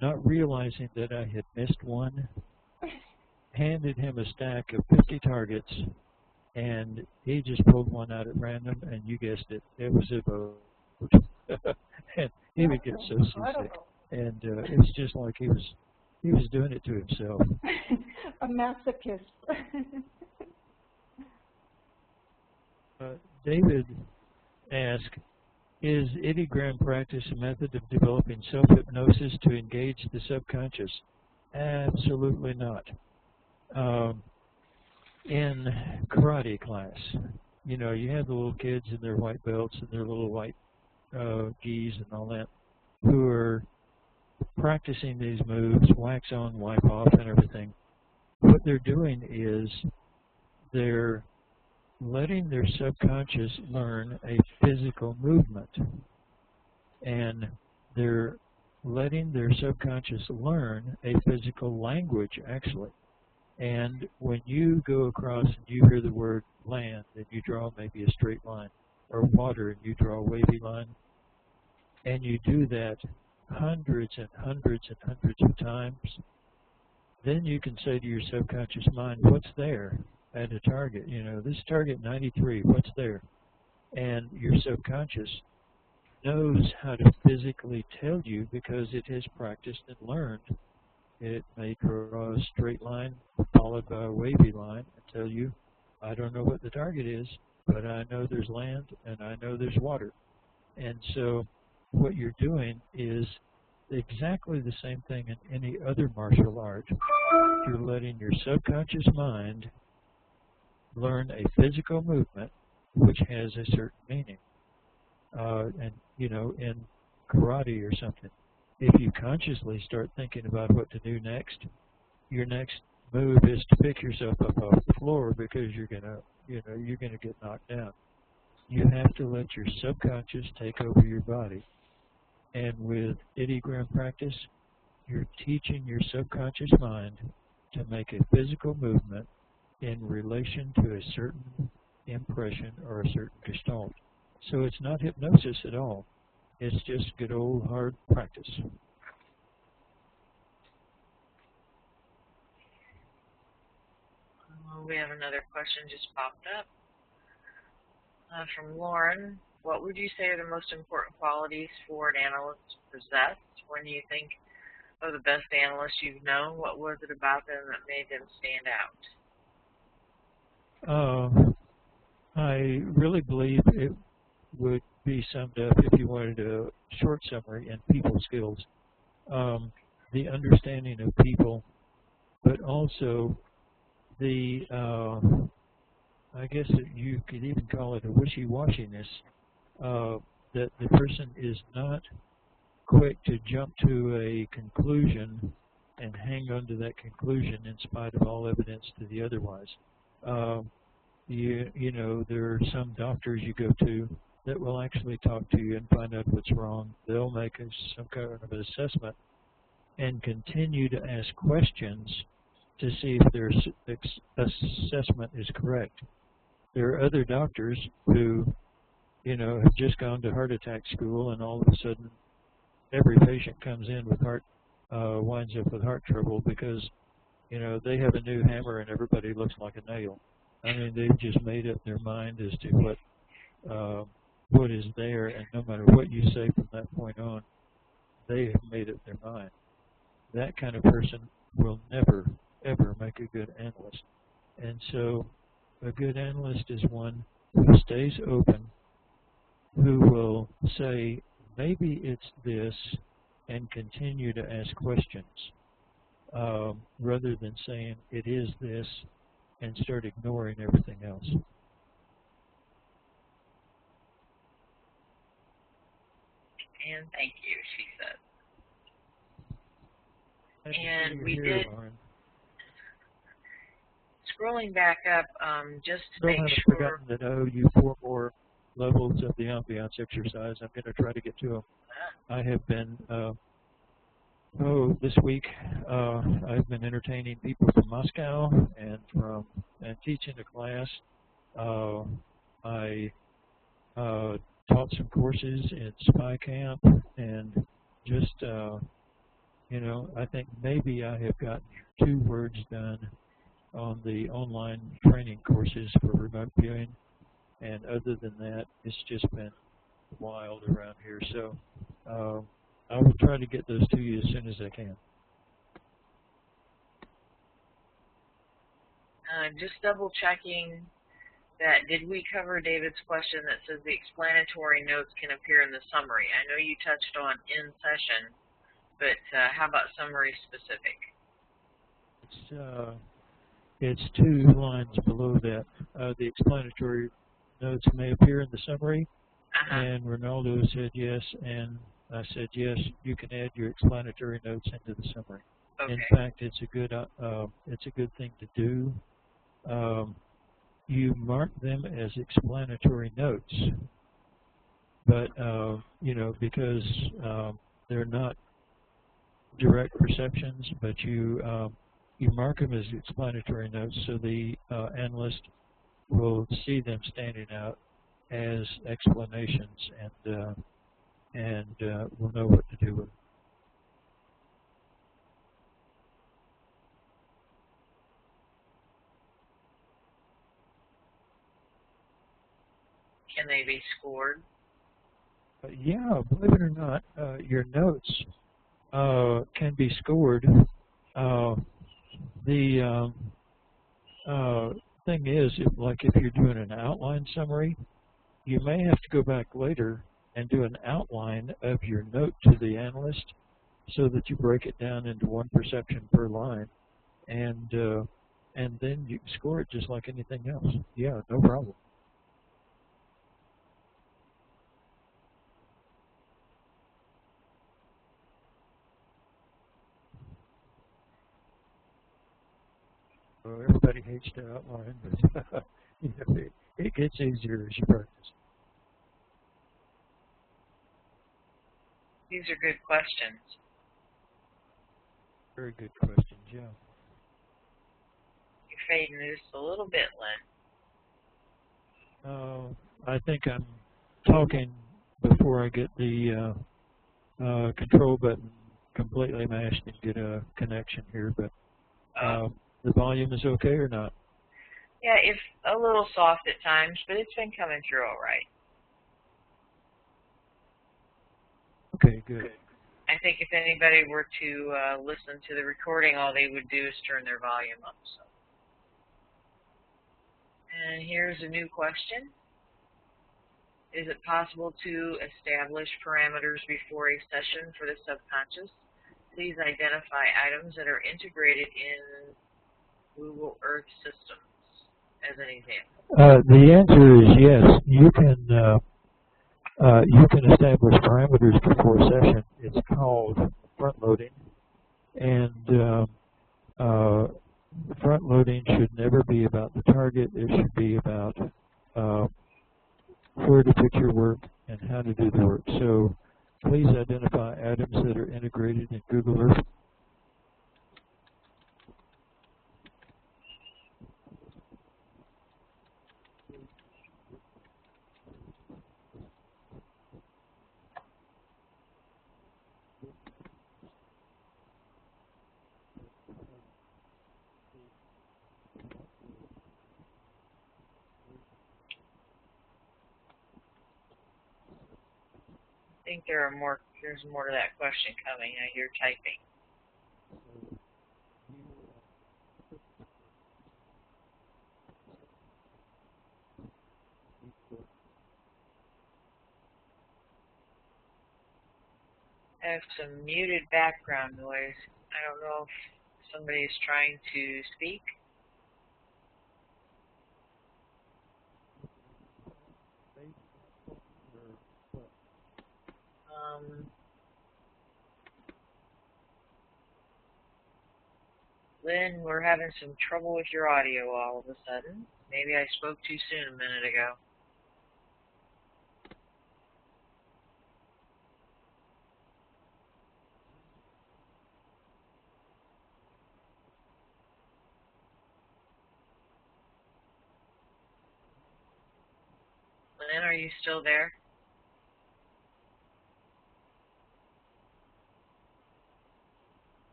not realizing that I had missed one, handed him a stack of 50 targets, and he just pulled one out at random, and you guessed it, it was a boat. And he would get so seasick. And it was just like he was doing it to himself. A masochist. David asked, is idiogram practice a method of developing self-hypnosis to engage the subconscious? Absolutely not. In karate class, you know, you have the little kids in their white belts and their little white gis and all that, who are practicing these moves, wax on, wipe off, and everything. What they're doing is they're letting their subconscious learn a physical movement, and they're letting their subconscious learn a physical language, actually. And when you go across and you hear the word land, and you draw maybe a straight line, or water, and you draw a wavy line, and you do that hundreds and hundreds and hundreds of times, then you can say to your subconscious mind, what's there at a target? You know, this target 93, what's there? And your subconscious knows how to physically tell you because it has practiced and learned. It may draw a straight line followed by a wavy line and tell you, I don't know what the target is, but I know there's land and I know there's water. And so what you're doing is exactly the same thing in any other martial art. You're letting your subconscious mind learn a physical movement which has a certain meaning. And, you know, in karate or something, if you consciously start thinking about what to do next, your next move is to pick yourself up off the floor because you're gonna get knocked down. You have to let your subconscious take over your body. And with idiogram practice, you're teaching your subconscious mind to make a physical movement in relation to a certain impression or a certain gestalt. So it's not hypnosis at all. It's just good old hard practice. We have another question just popped up from Lauren. What would you say are the most important qualities for an analyst to possess? When you think of the best analysts you've known, what was it about them that made them stand out? I really believe it would be summed up, if you wanted a short summary, in people skills. The understanding of people, but also the, I guess you could even call it a wishy-washiness, that the person is not quick to jump to a conclusion and hang on to that conclusion in spite of all evidence to the otherwise. You know, there are some doctors you go to that will actually talk to you and find out what's wrong. They'll make some kind of an assessment and continue to ask questions to see if their assessment is correct. There are other doctors who, you know, have just gone to heart attack school, and all of a sudden every patient comes in with winds up with heart trouble because, you know, they have a new hammer and everybody looks like a nail. I mean, they've just made up their mind as to what is there, and no matter what you say from that point on, they have made up their mind. That kind of person will never, ever make a good analyst. And so a good analyst is one who stays open, who will say, maybe it's this, and continue to ask questions, rather than saying it is this and start ignoring everything else. And thank you, she said. And we here, did, Lauren. Scrolling back up, just to Still make haven't sure. forgotten that you 4 more levels of the ambiance exercise. I'm going to try to get to them. I have been, this week I've been entertaining people from Moscow and teaching a class. I taught some courses in Spy Camp, and just, you know, I think maybe I have gotten 2 words done on the online training courses for remote viewing, and other than that, it's just been wild around here. So I will try to get those to you as soon as I can. Just double checking that, did we cover David's question that says the explanatory notes can appear in the summary? I know you touched on in session, but how about summary specific? It's 2 lines below that. The explanatory notes may appear in the summary, and Ronaldo said yes, and I said yes, you can add your explanatory notes into the summary. Okay. In fact, it's a good thing to do. You mark them as explanatory notes, but you know, because they're not direct perceptions, but you mark them as explanatory notes, so the analyst will see them standing out as explanations, and will know what to do with them. Can they be scored? Yeah, believe it or not, your notes can be scored. The thing is, if you're doing an outline summary, you may have to go back later and do an outline of your note to the analyst so that you break it down into 1 perception per line, and then you can score it just like anything else. Yeah, no problem. Well, everybody hates to outline, but you know, it gets easier as you practice. These are good questions. Very good questions, yeah. You're fading just a little bit, Lynn. I think I'm talking before I get the control button completely mashed and get a connection here, but the volume is okay or not? Yeah, it's a little soft at times, but it's been coming through all right. Okay, good. I think if anybody were to listen to the recording, all they would do is turn their volume up. So. And here's a new question. Is it possible to establish parameters before a session for the subconscious? Please identify items that are integrated in Google Earth systems, as an example. The answer is yes. You can establish parameters before a session. It's called front loading, and front loading should never be about the target. It should be about where to put your work and how to do the work. So please identify items that are integrated in Google Earth. I think there's more to that question coming. You're typing. I have some muted background noise. I don't know if somebody is trying to speak. Lynn, we're having some trouble with your audio all of a sudden. Maybe I spoke too soon a minute ago. Lynn, are you still there?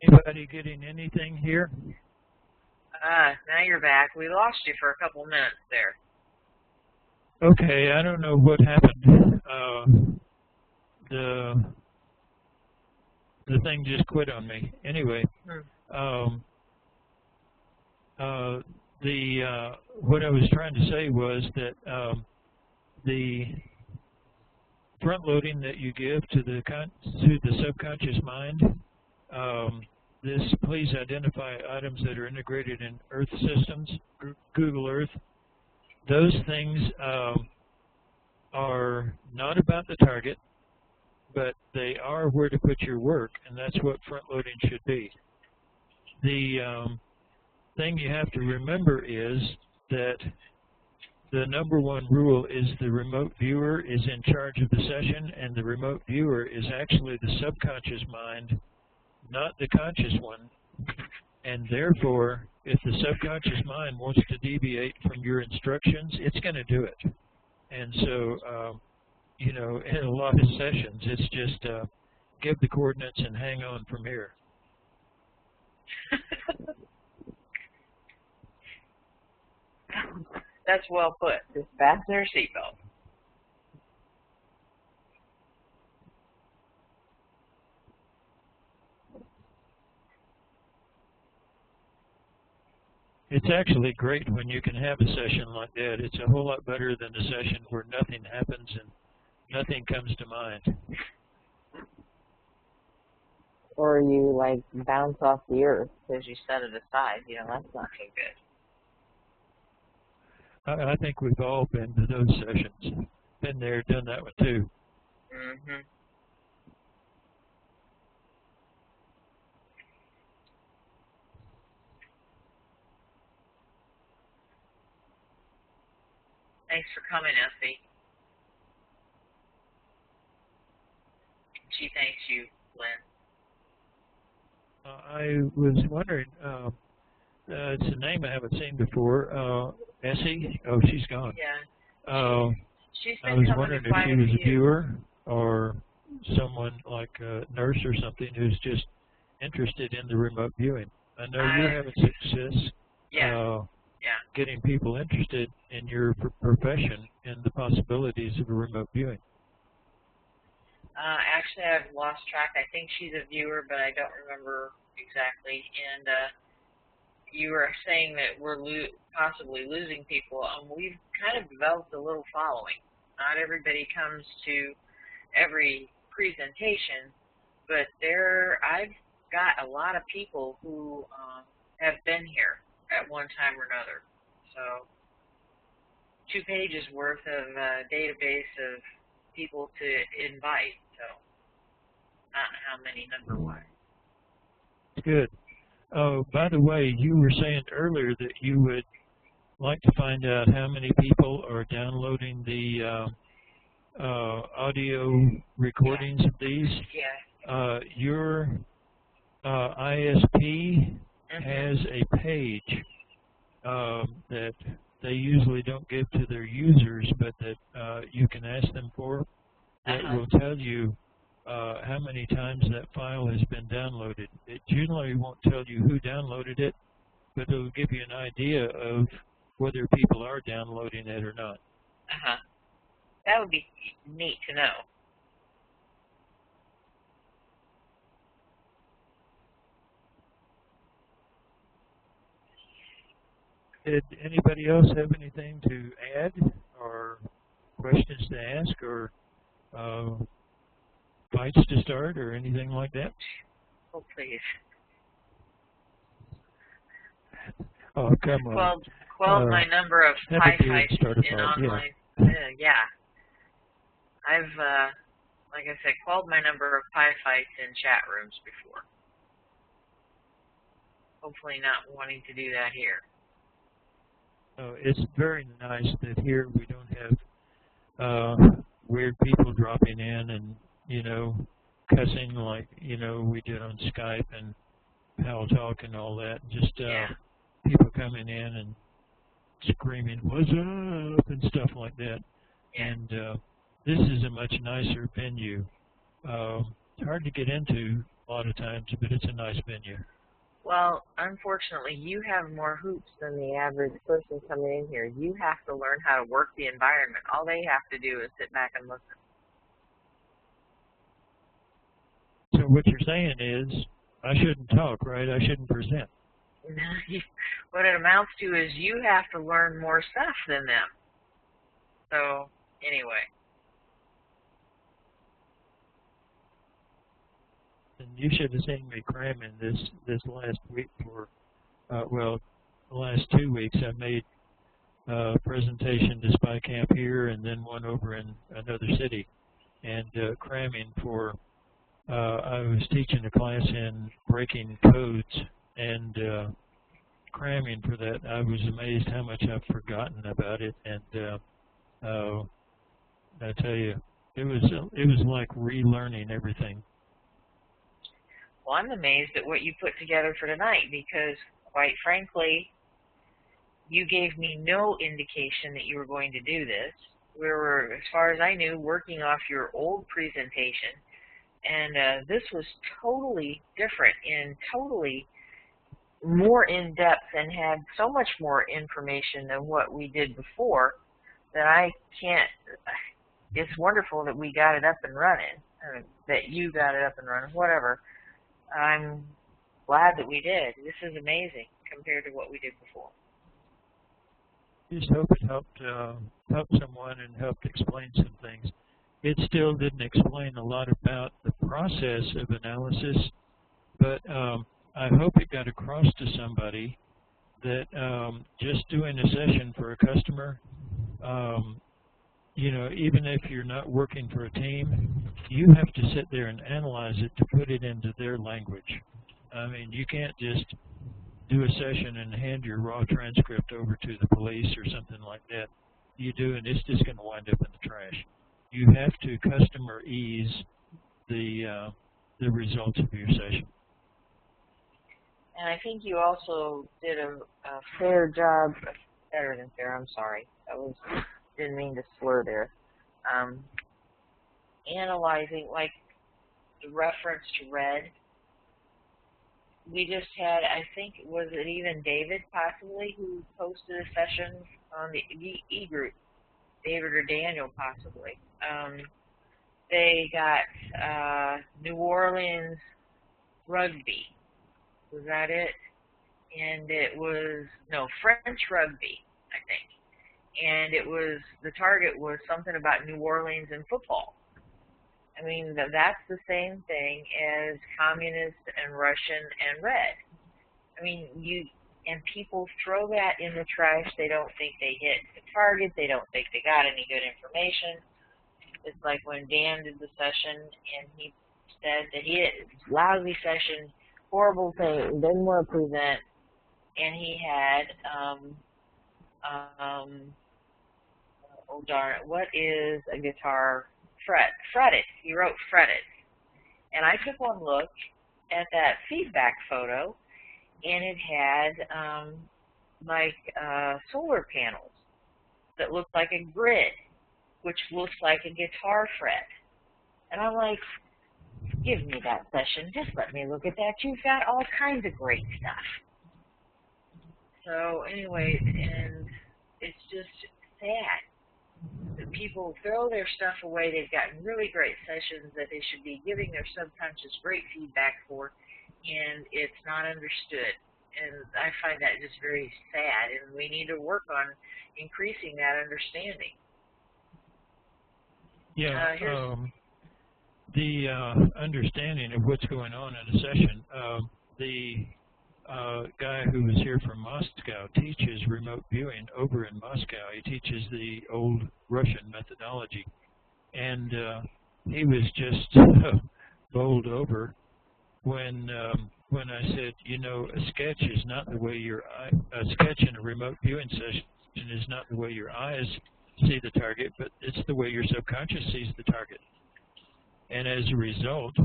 Anybody getting anything here? Now you're back. We lost you for a couple minutes there. Okay, I don't know what happened. The thing just quit on me. Anyway, what I was trying to say was that the front loading that you give to the subconscious mind. Please identify items that are integrated in Earth systems, Google Earth. Those things are not about the target, but they are where to put your work, and that's what front loading should be. The thing you have to remember is that the #1 rule is the remote viewer is in charge of the session, and the remote viewer is actually the subconscious mind, not the conscious one. And therefore, if the subconscious mind wants to deviate from your instructions, it's going to do it. And so, you know, in a lot of sessions, it's just give the coordinates and hang on from here. That's well put. Just fasten your seatbelt. It's actually great when you can have a session like that. It's a whole lot better than a session where nothing happens and nothing comes to mind. Or you, like, bounce off the earth because you set it aside. You know, that's not so good. I think we've all been to those sessions. Been there, done that one too. Mm-hmm. Thanks for coming, Essie. She thanks you, Lynn. I was wondering, it's a name I haven't seen before. Essie? Oh, she's gone. Yeah. She's been I was coming wondering to if find she was you. a viewer or someone like a nurse or something who's just interested in the remote viewing. I know you're having success. Yeah. Getting people interested in your profession and the possibilities of a remote viewing. Actually, I've lost track. I think she's a viewer, but I don't remember exactly. And you were saying that we're possibly losing people. We've kind of developed a little following. Not everybody comes to every presentation, but I've got a lot of people who have been here at one time or another. So 2 pages worth of database of people to invite. So not how many number-wise. Good. Oh, by the way, you were saying earlier that you would like to find out how many people are downloading the audio recordings of these. Yeah. Your ISP has a page that they usually don't give to their users, but that you can ask them for, that will tell you how many times that file has been downloaded. It generally won't tell you who downloaded it, but it will give you an idea of whether people are downloading it or not. That would be neat to know. Did anybody else have anything to add or questions to ask or fights to start or anything like that? Oh, please. Oh, come on. Quelled my number of pie fights in online. Yeah. I've, like I said, called my number of pie fights in chat rooms before. Hopefully not wanting to do that here. It's very nice that here we don't have weird people dropping in and, you know, cussing like, you know, we did on Skype and Pal Talk and all that. Just people coming in and screaming, "What's up?" and stuff like that. Yeah. And this is a much nicer venue. It's hard to get into a lot of times, but it's a nice venue. Well, unfortunately, you have more hoops than the average person coming in here. You have to learn how to work the environment. All they have to do is sit back and listen. So what you're saying is I shouldn't talk, right? I shouldn't present. What it amounts to is you have to learn more stuff than them. So, anyway. And you should have seen me cramming this last week for, well, the last 2 weeks. I made a presentation to Spy Camp here and then one over in another city. And cramming for, I was teaching a class in breaking codes, and cramming for that, I was amazed how much I've forgotten about it. And I tell you, it was like relearning everything. Well, I'm amazed at what you put together for tonight because, quite frankly, you gave me no indication that you were going to do this. We were, as far as I knew, working off your old presentation, and this was totally different and totally more in-depth and had so much more information than what we did before that I can't, it's wonderful that we got it up and running, or that you got it up and running, whatever. I'm glad that we did. This is amazing compared to what we did before. Just hope it helped someone and helped explain some things. It still didn't explain a lot about the process of analysis, but I hope it got across to somebody that just doing a session for a customer, you know, even if you're not working for a team, you have to sit there and analyze it to put it into their language. I mean, you can't just do a session and hand your raw transcript over to the police or something like that. You do, and it's just going to wind up in the trash. You have to customer ease the results of your session. And I think you also did a fair job, better than fair, I'm sorry. Didn't mean to slur there. Analyzing, like the reference to red. We just had, I think, was it even David possibly who posted a session on the e-group? David or Daniel possibly. They got New Orleans rugby. Was that it? And it was, no, French rugby, I think. And it was, the target was something about New Orleans and football. I mean, that's the same thing as communist and Russian and red. I mean, and people throw that in the trash. They don't think they hit the target. They don't think they got any good information. It's like when Dan did the session and he said that he had a lousy session, horrible thing, didn't want to present, and he had, oh darn it, what is a guitar? Fretted. He wrote fretted. And I took one look at that feedback photo, and it had like solar panels that looked like a grid, which looks like a guitar fret. And I'm like, give me that session. Just let me look at that. You've got all kinds of great stuff. So anyway, and it's just sad. People throw their stuff away. They've gotten really great sessions that they should be giving their subconscious great feedback for, and it's not understood. And I find that just very sad, and we need to work on increasing that understanding. Yeah, the understanding of what's going on in a session. The guy who was here from Moscow teaches remote viewing over in Moscow. He teaches the old Russian methodology. And he was just bowled over when I said, you know, a sketch is not the way a sketch in a remote viewing session is not the way your eyes see the target, but it's the way your subconscious sees the target. And as a result,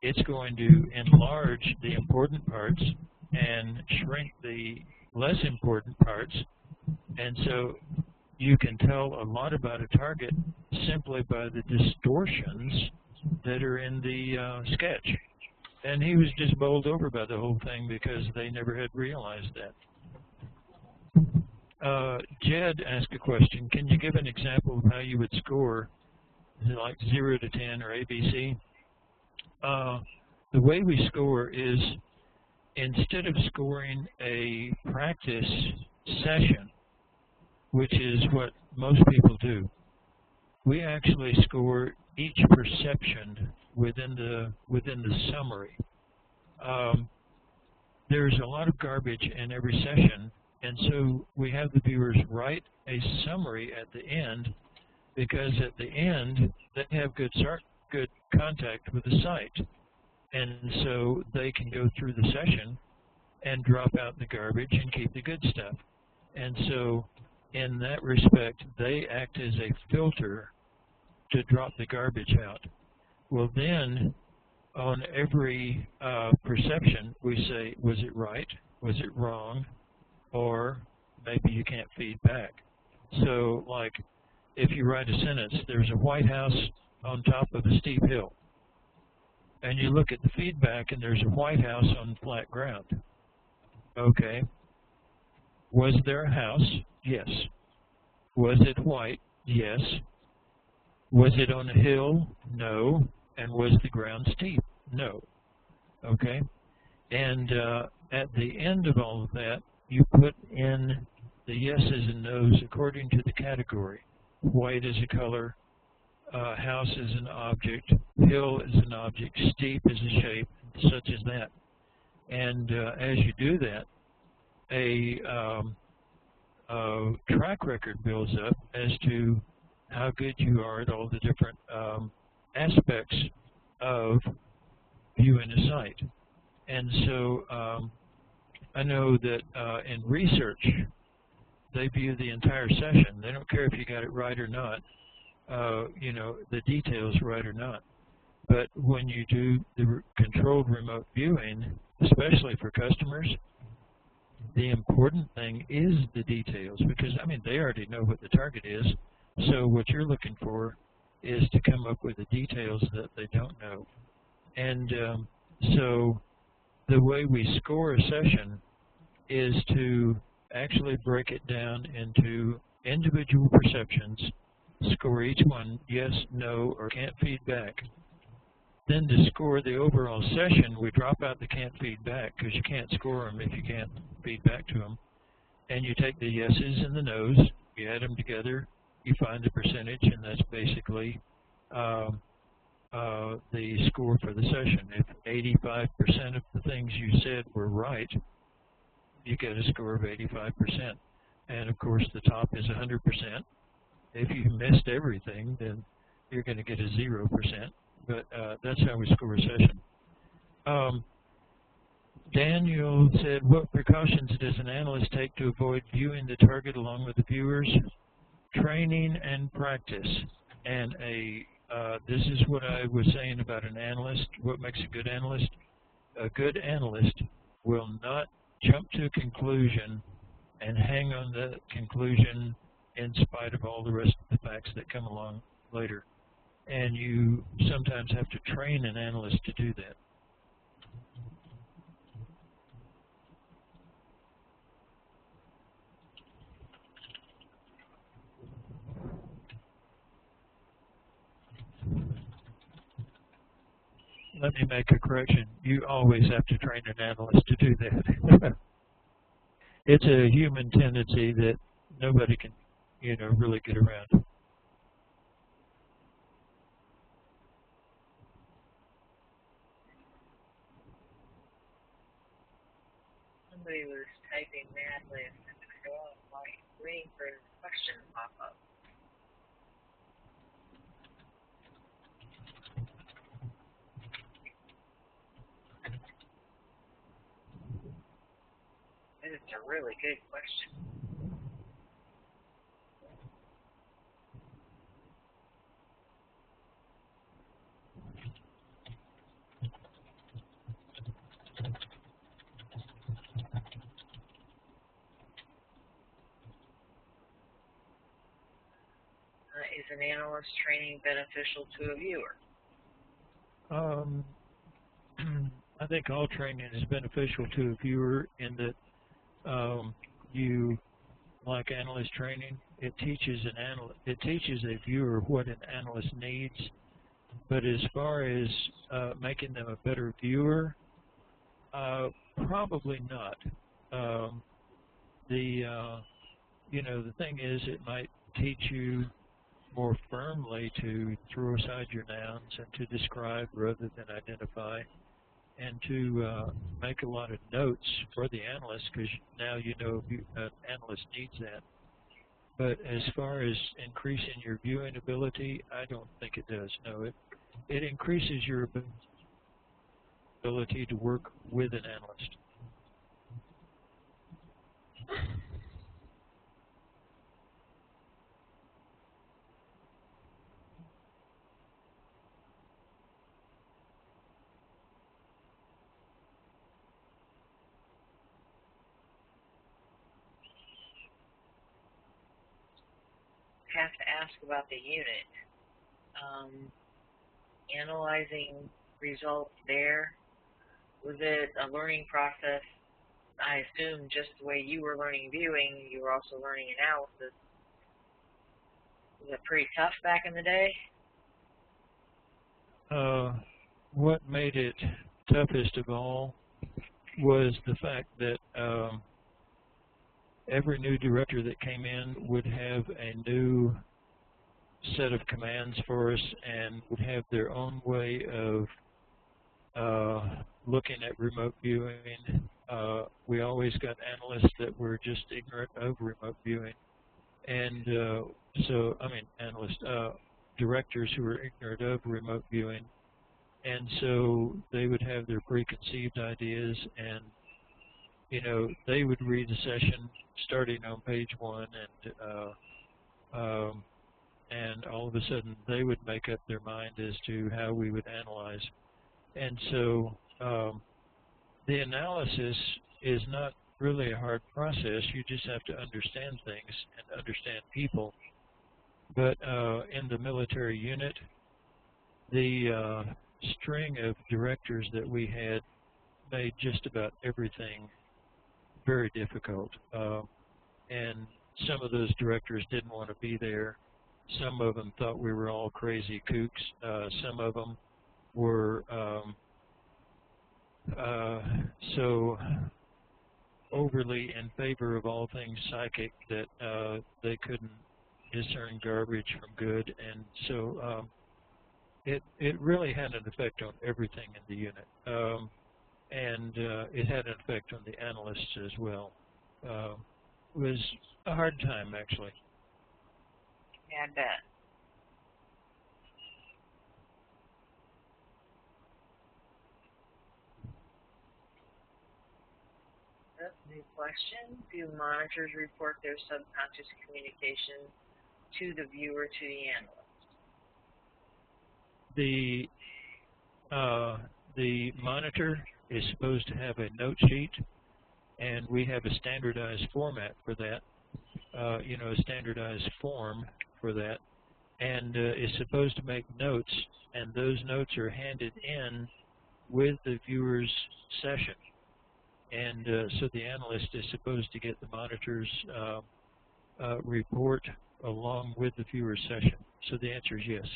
it's going to enlarge the important parts and shrink the less important parts. And so you can tell a lot about a target simply by the distortions that are in the sketch. And he was just bowled over by the whole thing because they never had realized that. Jed asked a question. Can you give an example of how you would score, like 0 to 10 or ABC? The way we score is, instead of scoring a practice session, which is what most people do, we actually score each perception within the summary. There's a lot of garbage in every session, and so we have the viewers write a summary at the end, because at the end they have good contact with the site, and so they can go through the session and drop out the garbage and keep the good stuff. And so in that respect, they act as a filter to drop the garbage out. Well, then on every perception we say, was it right, was it wrong, or maybe you can't feed back. So like if you write a sentence, there's a White House on top of a steep hill, and you look at the feedback and there's a White House on flat ground. Okay. Was there a house? Yes. Was it white? Yes. Was it on a hill? No. And was the ground steep? No. Okay. And at the end of all of that, you put in the yeses and nos according to the category. White is a color, house is an object, hill is an object, steep is a shape, such as that. And as you do that, a track record builds up as to how good you are at all the different aspects of viewing a site. And so I know that in research, they view the entire session. They don't care if you got it right or not, you know, the details right or not. But when you do the controlled remote viewing, especially for customers, the important thing is the details, because, I mean, they already know what the target is. So what you're looking for is to come up with the details that they don't know. And so the way we score a session is to actually break it down into individual perceptions, score each one yes, no, or can't feed back. Then to score the overall session, we drop out the can't feed back, because you can't score them if you can't feed back to them. And you take the yeses and the nos, you add them together, you find the percentage, and that's basically the score for the session. If 85% of the things you said were right, you get a score of 85%. And of course the top is 100%. If you missed everything, then you're going to get a 0%. But that's how we score a session. Daniel said, what precautions does an analyst take to avoid viewing the target along with the viewers? Training and practice. And this is what I was saying about an analyst. What makes a good analyst? A good analyst will not jump to a conclusion and hang on the conclusion in spite of all the rest of the facts that come along later. And you sometimes have to train an analyst to do that. Let me make a correction. You always have to train an analyst to do that. It's a human tendency that nobody can, you know, really get around. Somebody was typing madly a minute ago. I'm waiting for his question to pop up. It's a really good question. Is an analyst training beneficial to a viewer? I think all training is beneficial to a viewer in that you, like analyst training, it teaches a viewer what an analyst needs. But as far as making them a better viewer, probably not. The thing is, it might teach you more firmly to throw aside your nouns and to describe rather than identify, and to make a lot of notes for the analyst, because now you know an analyst needs that. But as far as increasing your viewing ability, I don't think it does. No, it increases your ability to work with an analyst. Have to ask about the unit. Analyzing results there, was it a learning process? I assume just the way you were learning viewing, you were also learning analysis. Was it pretty tough back in the day? What made it toughest of all was the fact that every new director that came in would have a new set of commands for us and would have their own way of looking at remote viewing. We always got analysts that were just ignorant of remote viewing. And directors who were ignorant of remote viewing. And so they would have their preconceived ideas, and they would read the session starting on page 1, and all of a sudden they would make up their mind as to how we would analyze. And so the analysis is not really a hard process. You just have to understand things and understand people. But in the military unit, the string of directors that we had made just about everything very difficult. And some of those directors didn't want to be there. Some of them thought we were all crazy kooks. Some of them were so overly in favor of all things psychic that they couldn't discern garbage from good. And so it really had an effect on everything in the unit. And it had an effect on the analysts as well. It was a hard time, actually. Yeah, I bet. New question. Do monitors report their subconscious communication to the viewer, to the analyst? The monitor is supposed to have a note sheet, and we have a standardized format for that, a standardized form for that, and is supposed to make notes, and those notes are handed in with the viewer's session. And so the analyst is supposed to get the monitor's report along with the viewer's session. So the answer is yes.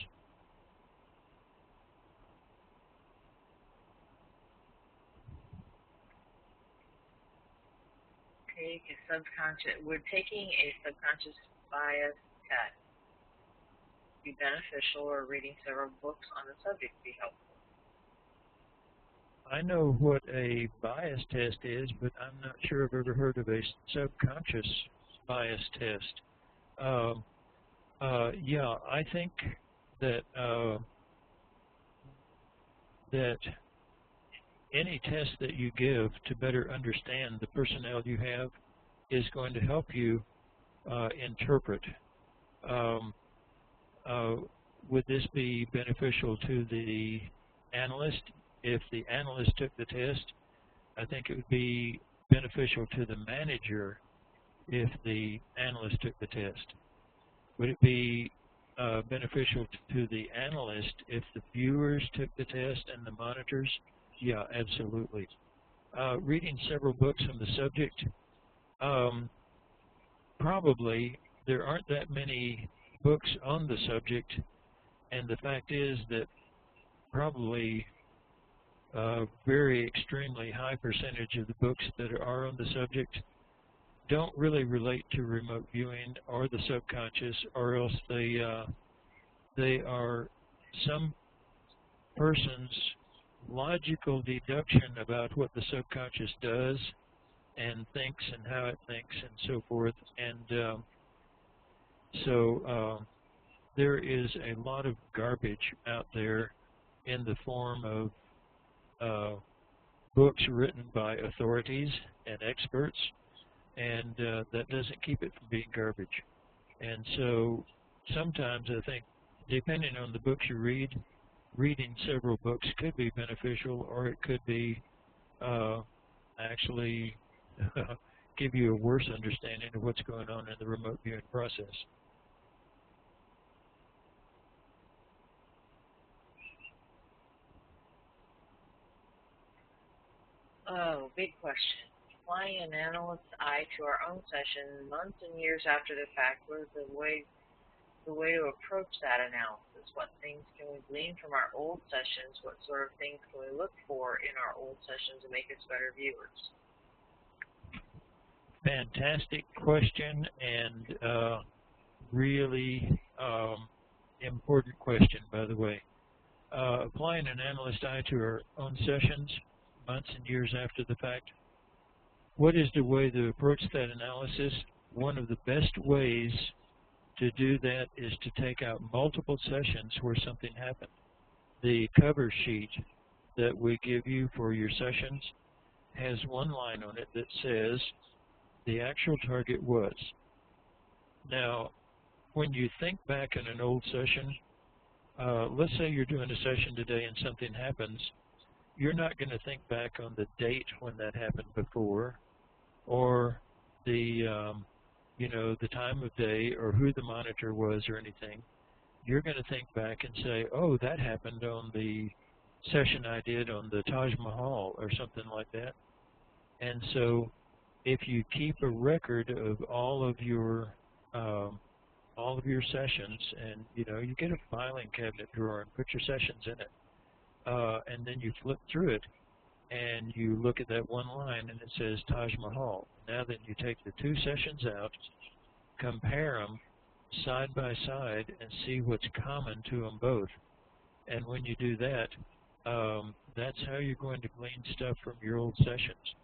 Would taking a subconscious bias test be beneficial, or reading several books on the subject be helpful? I know what a bias test is, but I'm not sure I've ever heard of a subconscious bias test. Yeah, I think that any test that you give to better understand the personnel you have is going to help you interpret. Would this be beneficial to the analyst? If the analyst took the test, I think it would be beneficial to the manager if the analyst took the test. Would it be beneficial to the analyst if the viewers took the test and the monitors? Yeah, absolutely. Reading several books on the subject, probably there aren't that many books on the subject, and the fact is that probably a very extremely high percentage of the books that are on the subject don't really relate to remote viewing or the subconscious, or else they are some person's logical deduction about what the subconscious does and thinks and how it thinks and so forth. And so there is a lot of garbage out there in the form of books written by authorities and experts, and that doesn't keep it from being garbage. And so sometimes I think, depending on the books you read, reading several books could be beneficial, or it could be actually give you a worse understanding of what's going on in the remote viewing process. Oh, big question. Applying an analyst's eye to our own session months and years after the fact, what is the way to approach that analysis? What things can we glean from our old sessions? What sort of things can we look for in our old sessions to make us better viewers? Fantastic question, and really important question, by the way. Applying an analyst eye to our own sessions months and years after the fact. What is the way to approach that analysis? One of the best ways to do that is to take out multiple sessions where something happened. The cover sheet that we give you for your sessions has one line on it that says the actual target was. Now, when you think back in an old session, let's say you're doing a session today and something happens, you're not going to think back on the date when that happened before, or the the time of day, or who the monitor was, or anything. You're going to think back and say, oh, that happened on the session I did on the Taj Mahal, or something like that. And so, if you keep a record of all of your sessions, and you get a filing cabinet drawer and put your sessions in it, and then you flip through it, and you look at that one line, and it says Taj Mahal. Now then, you take the two sessions out, compare them side by side, and see what's common to them both. And when you do that, that's how you're going to glean stuff from your old sessions.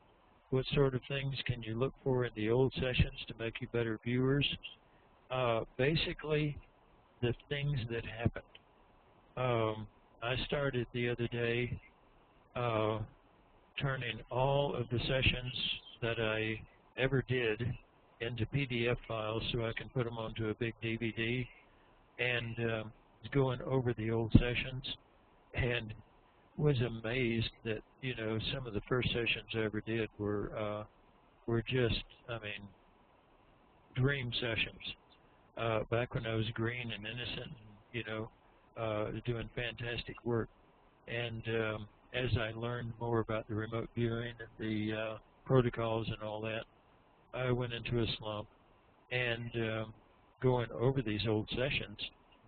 What sort of things can you look for in the old sessions to make you better viewers? Basically, the things that happened. I started the other day turning all of the sessions that I ever did into PDF files so I can put them onto a big DVD, and going over the old sessions, and was amazed that some of the first sessions I ever did were just, dream sessions. Back when I was green and innocent, and doing fantastic work. And as I learned more about the remote viewing and the protocols and all that, I went into a slump. And going over these old sessions,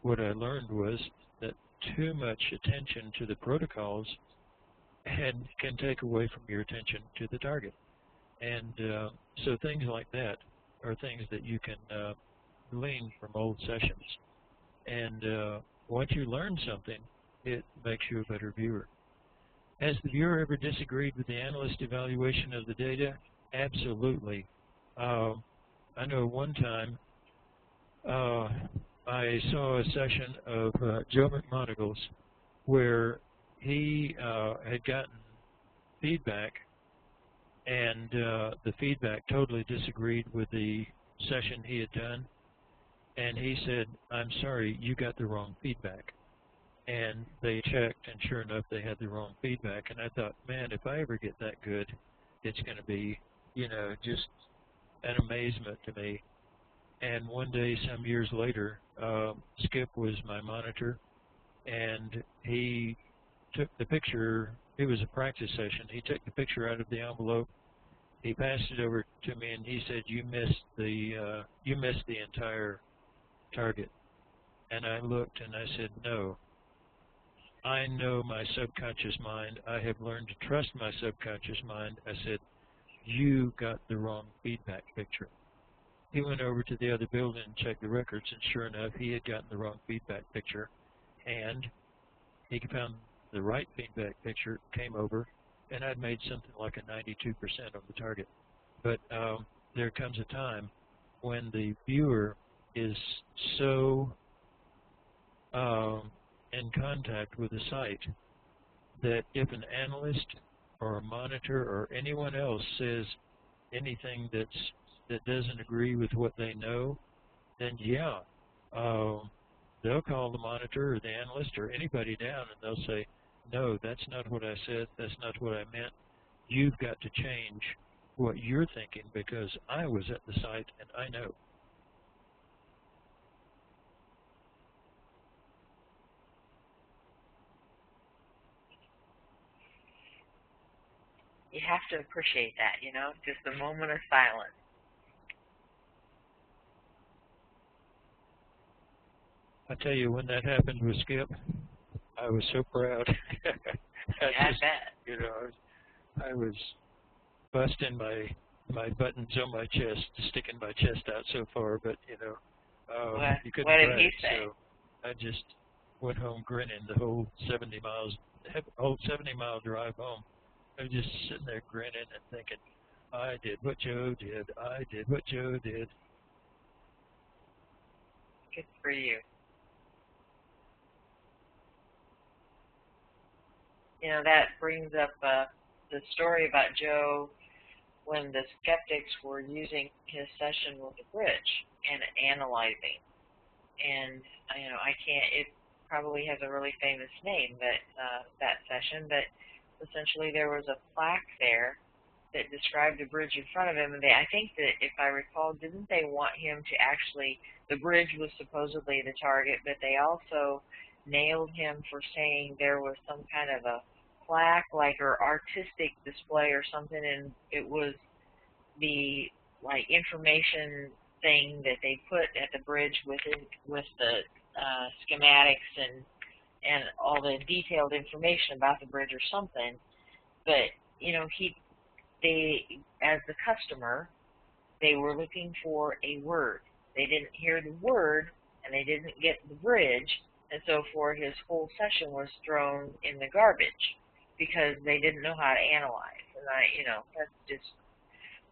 what I learned was that too much attention to the protocols can take away from your attention to the target. And so things like that are things that you can glean from old sessions. And once you learn something, it makes you a better viewer. Has the viewer ever disagreed with the analyst evaluation of the data? Absolutely. I know one time I saw a session of Joe McMonagle's where he had gotten feedback, and the feedback totally disagreed with the session he had done, and he said, "I'm sorry, you got the wrong feedback." And they checked, and sure enough, they had the wrong feedback. And I thought, man, if I ever get that good, it's going to be, you know, just an amazement to me. And one day, some years later, Skip was my monitor, and he took the picture. It was a practice session. He took the picture out of the envelope. He passed it over to me, and he said, "You missed the entire target." And I looked, and I said, "No. I know my subconscious mind. I have learned to trust my subconscious mind." I said, "You got the wrong feedback picture." He went over to the other building and checked the records, and sure enough, he had gotten the wrong feedback picture. And he found the right feedback picture, came over, and I'd made something like a 92% on the target. But there comes a time when the viewer is so in contact with the site that if an analyst or a monitor or anyone else says anything that doesn't agree with what they know, then yeah, they'll call the monitor or the analyst or anybody down, and they'll say, "No, that's not what I said, that's not what I meant. You've got to change what you're thinking because I was at the site and I know." You have to appreciate that, you know, just a moment of silence. I tell you, when that happened with Skip, I was so proud. I bet. You know, I was busting my buttons on my chest, sticking my chest out so far, but you know, you couldn't what did brag, he say? so I just went home grinning the whole 70-mile drive home. I was just sitting there grinning and thinking, I did what Joe did. I did what Joe did. Good for you. You know, that brings up the story about Joe when the skeptics were using his session with the bridge and analyzing. And, you know, I can't, it probably has a really famous name, that session, but essentially there was a plaque there that described the bridge in front of him, and I think that, if I recall, didn't they want him to actually, the bridge was supposedly the target, but they also nailed him for saying there was some kind of a plaque, like, or artistic display or something, and it was the, like, information thing that they put at the bridge with the schematics and all the detailed information about the bridge or something. But, you know, they, as the customer, they were looking for a word. They didn't hear the word, and they didn't get the bridge, and so his whole session was thrown in the garbage because they didn't know how to analyze. And you know, that's just,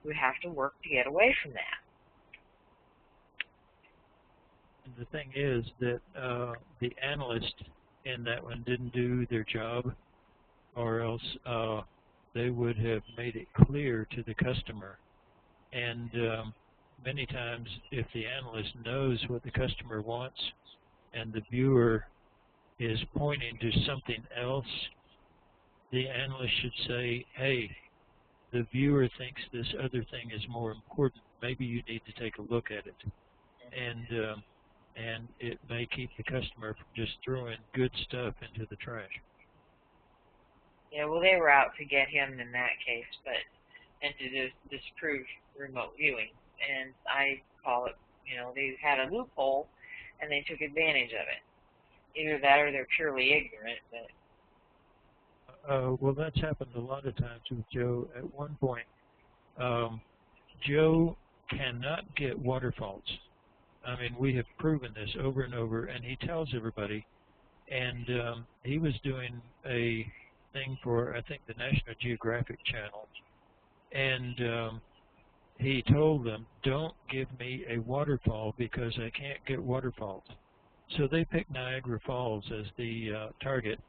we have to work to get away from that. And the thing is that the analyst in that one didn't do their job, or else they would have made it clear to the customer. And many times, if the analyst knows what the customer wants and the viewer is pointing to something else, the analyst should say, "Hey, the viewer thinks this other thing is more important. Maybe you need to take a look at it." And it may keep the customer from just throwing good stuff into the trash. Yeah, well, they were out to get him in that case, and to disprove remote viewing. And I call it, you know, they had a loophole, and they took advantage of it. Either that or they're purely ignorant. But well, that's happened a lot of times with Joe. At one point, Joe cannot get waterfalls. I mean, we have proven this over and over, and he tells everybody. And he was doing a thing for, I think, the National Geographic Channel, and he told them, "Don't give me a waterfall because I can't get waterfalls." So they picked Niagara Falls as the target,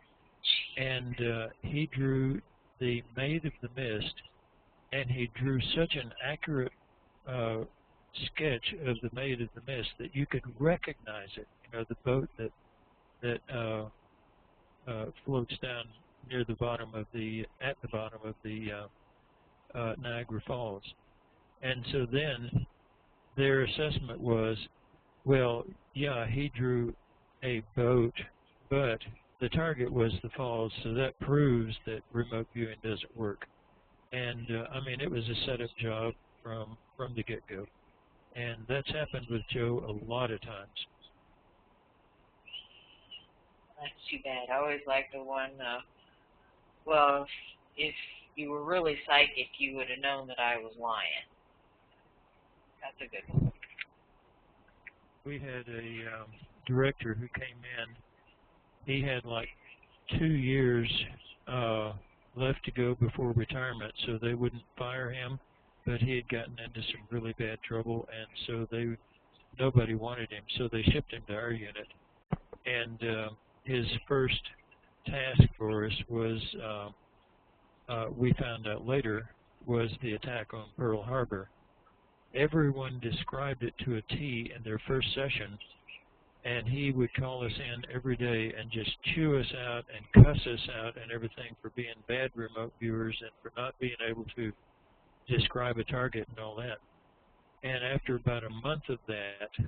and he drew the Maid of the Mist, and he drew such an accurate sketch of the Maid of the Mist that you could recognize it. You know, the boat that floats down near the bottom of at the bottom of the Niagara Falls. And so then their assessment was, well, yeah, he drew a boat, but the target was the falls, so that proves that remote viewing doesn't work. And I mean, it was a setup job from the get-go. And that's happened with Joe a lot of times. That's too bad. I always like the one, well, if you were really psychic, you would have known that I was lying. That's a good one. We had a director who came in. He had like 2 years left to go before retirement, so they wouldn't fire him, but he had gotten into some really bad trouble, and so nobody wanted him, so they shipped him to our unit. And his first task for us was, we found out later, was the attack on Pearl Harbor. Everyone described it to a T in their first session, and he would call us in every day and just chew us out and cuss us out and everything for being bad remote viewers and for not being able to describe a target and all that. And after about a month of that,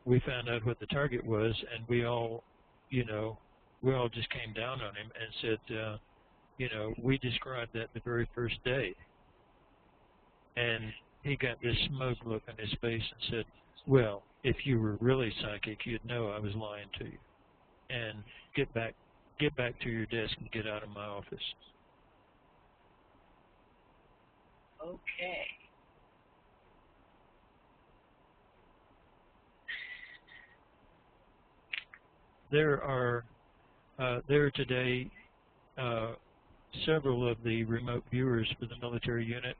we found out what the target was, and we all, you know, we all just came down on him and said, you know, we described that the very first day. And he got this smug look on his face and said, well, if you were really psychic, you'd know I was lying to you. And get back to your desk and get out of my office. Okay. There are today several of the remote viewers for the military unit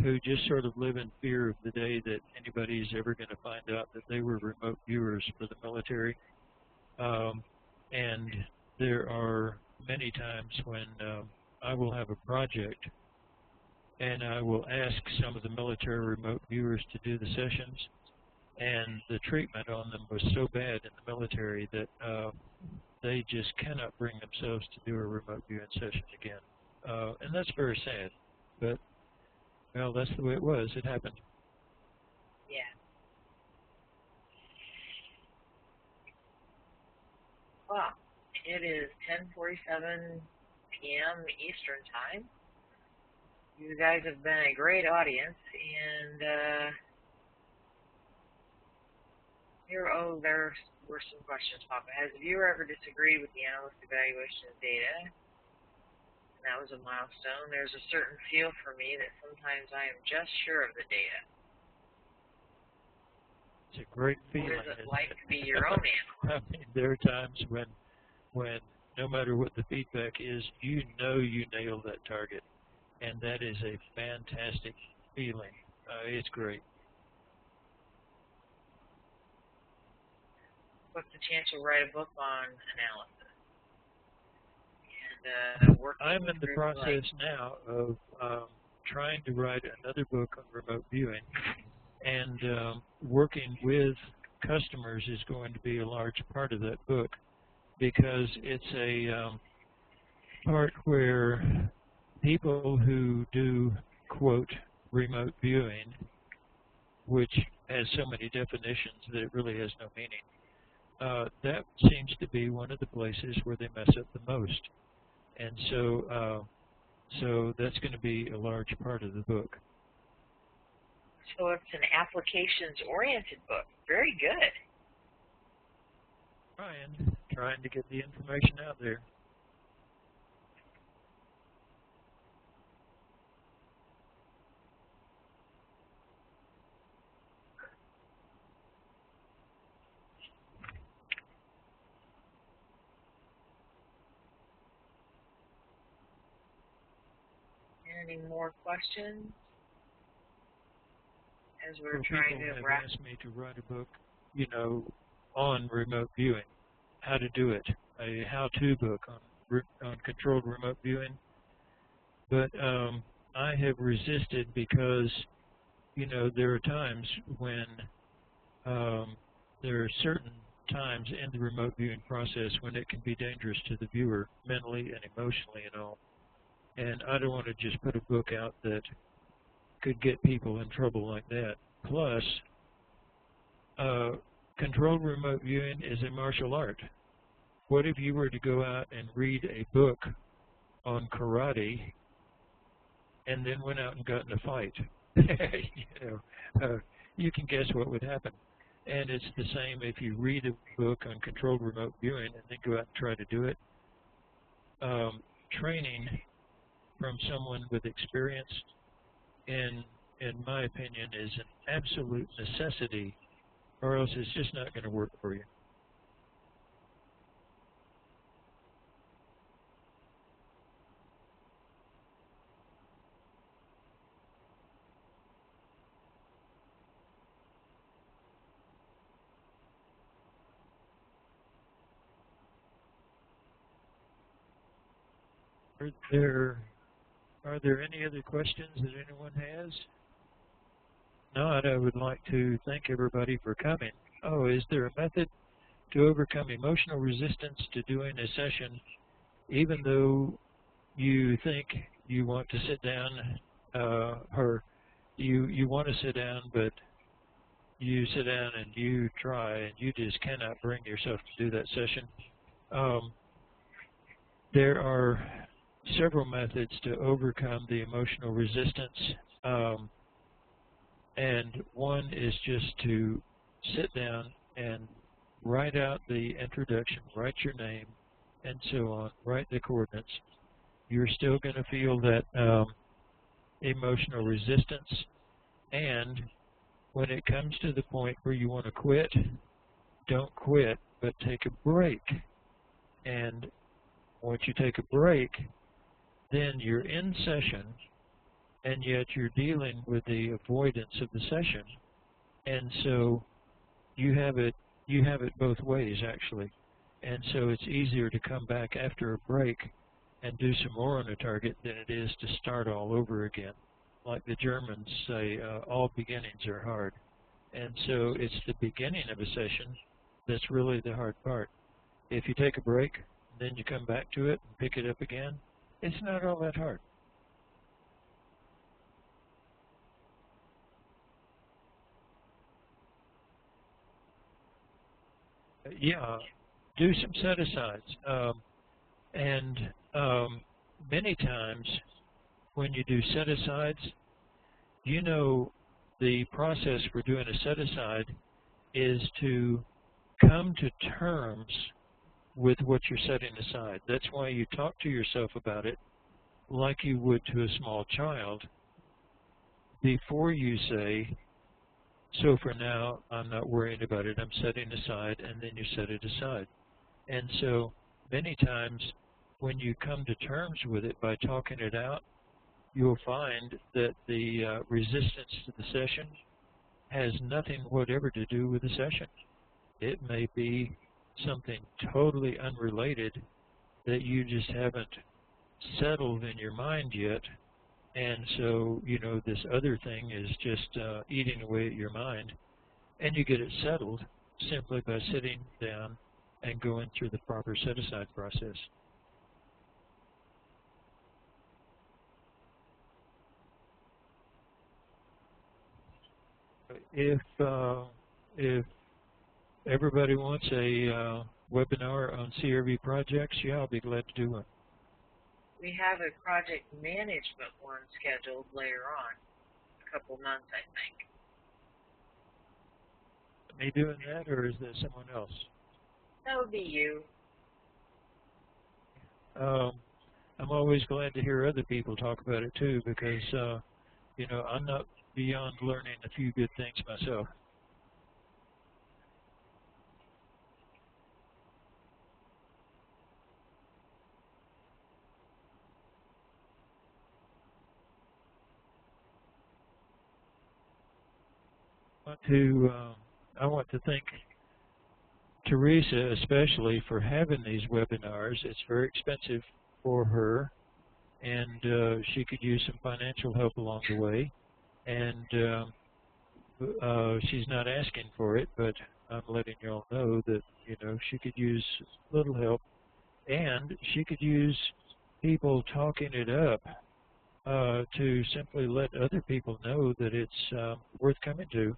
who just sort of live in fear of the day that anybody's ever going to find out that they were remote viewers for the military. And there are many times when I will have a project and I will ask some of the military remote viewers to do the sessions, and the treatment on them was so bad in the military that they just cannot bring themselves to do a remote viewing session again. And that's very sad, but well, that's the way it was. It happened. Yeah. Well, it is 10:47 p.m. Eastern Time. You guys have been a great audience, and there were some questions popping. Has the viewer ever disagreed with the analyst evaluation of data? And that was a milestone. There's a certain feel for me that sometimes I am just sure of the data. It's a great feeling. What is it like to be your own analyst? I mean, there are times when no matter what the feedback is, you know you nailed that target. And that is a fantastic feeling. It's great. What's the chance you'll write a book on analysis? And I'm in the process now of trying to write another book on remote viewing, and working with customers is going to be a large part of that book, because it's a part where people who do, quote, remote viewing, which has so many definitions that it really has no meaning, that seems to be one of the places where they mess up the most. And so that's going to be a large part of the book. So it's an applications-oriented book. Very good. Trying to get the information out there. Any more questions? As we're Well, trying people to have wrap. asked me to write a book, you know, on remote viewing, how to do it, a how-to book on controlled remote viewing. But I have resisted because, you know, there are times when there are certain times in the remote viewing process when it can be dangerous to the viewer mentally and emotionally and all. And I don't want to just put a book out that could get people in trouble like that. Plus, controlled remote viewing is a martial art. What if you were to go out and read a book on karate and then went out and got in a fight? You can guess what would happen. And it's the same if you read a book on controlled remote viewing and then go out and try to do it. Training from someone with experience, in my opinion, is an absolute necessity, or else it's just not going to work for you. Are there any other questions that anyone has? Not, I would like to thank everybody for coming. Oh, is there a method to overcome emotional resistance to doing a session, even though you think you want to sit down, or you want to sit down, but you sit down and you try and you just cannot bring yourself to do that session? There are several methods to overcome the emotional resistance, and one is just to sit down and write out the introduction, write your name, and so on, write the coordinates. You're still going to feel that emotional resistance, and when it comes to the point where you want to quit, don't quit, but take a break. And once you take a break, then you're in session, and yet you're dealing with the avoidance of the session. And so you have it both ways, actually. And so it's easier to come back after a break and do some more on a target than it is to start all over again. Like the Germans say, all beginnings are hard. And so it's the beginning of a session that's really the hard part. If you take a break, then you come back to it and pick it up again, it's not all that hard. Yeah, do some set-asides. Many times when you do set-asides, you know the process for doing a set-aside is to come to terms with what you're setting aside. That's why you talk to yourself about it like you would to a small child before you say, so for now, I'm not worrying about it, I'm setting aside, and then you set it aside. And so many times when you come to terms with it by talking it out, you'll find that the resistance to the session has nothing whatever to do with the session. It may be something totally unrelated that you just haven't settled in your mind yet, and so, you know, this other thing is just eating away at your mind, and you get it settled simply by sitting down and going through the proper set-aside process. If everybody wants a webinar on CRV projects, yeah, I'll be glad to do one. We have a project management one scheduled later on, a couple months, I think. Me doing that, or is there someone else? That would be you. I'm always glad to hear other people talk about it too, because you know, I'm not beyond learning a few good things myself. I want to thank Teresa especially for having these webinars. It's very expensive for her, and she could use some financial help along the way. And she's not asking for it, but I'm letting you all know that, you know, she could use a little help, and she could use people talking it up to simply let other people know that it's worth coming to,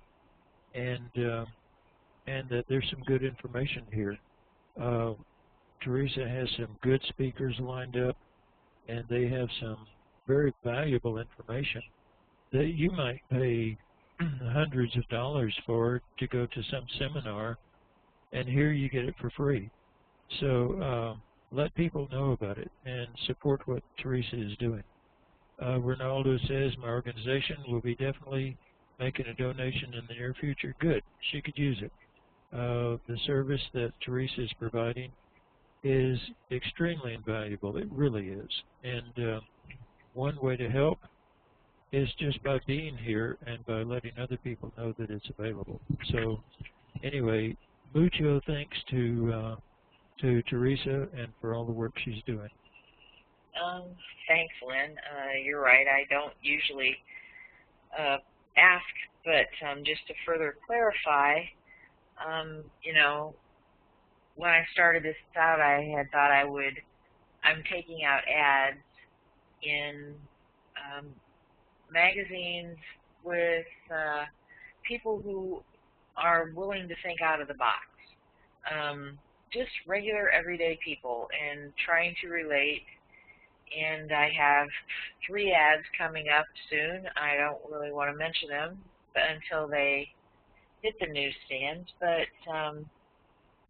and that there's some good information here. Teresa has some good speakers lined up, and they have some very valuable information that you might pay hundreds of dollars for to go to some seminar, and here you get it for free. So let people know about it and support what Teresa is doing. Ronaldo says, my organization will be definitely making a donation in the near future. Good, she could use it. The service that Teresa is providing is extremely invaluable. It really is. And one way to help is just by being here and by letting other people know that it's available. So anyway, mucho thanks to Teresa and for all the work she's doing. Thanks, Lynn. You're right. I don't usually ask, but just to further clarify, you know, when I started this out, I had thought I'm taking out ads in magazines with people who are willing to think out of the box. Just regular, everyday people, and trying to relate. And I have 3 ads coming up soon. I don't really want to mention them until they hit the newsstands, but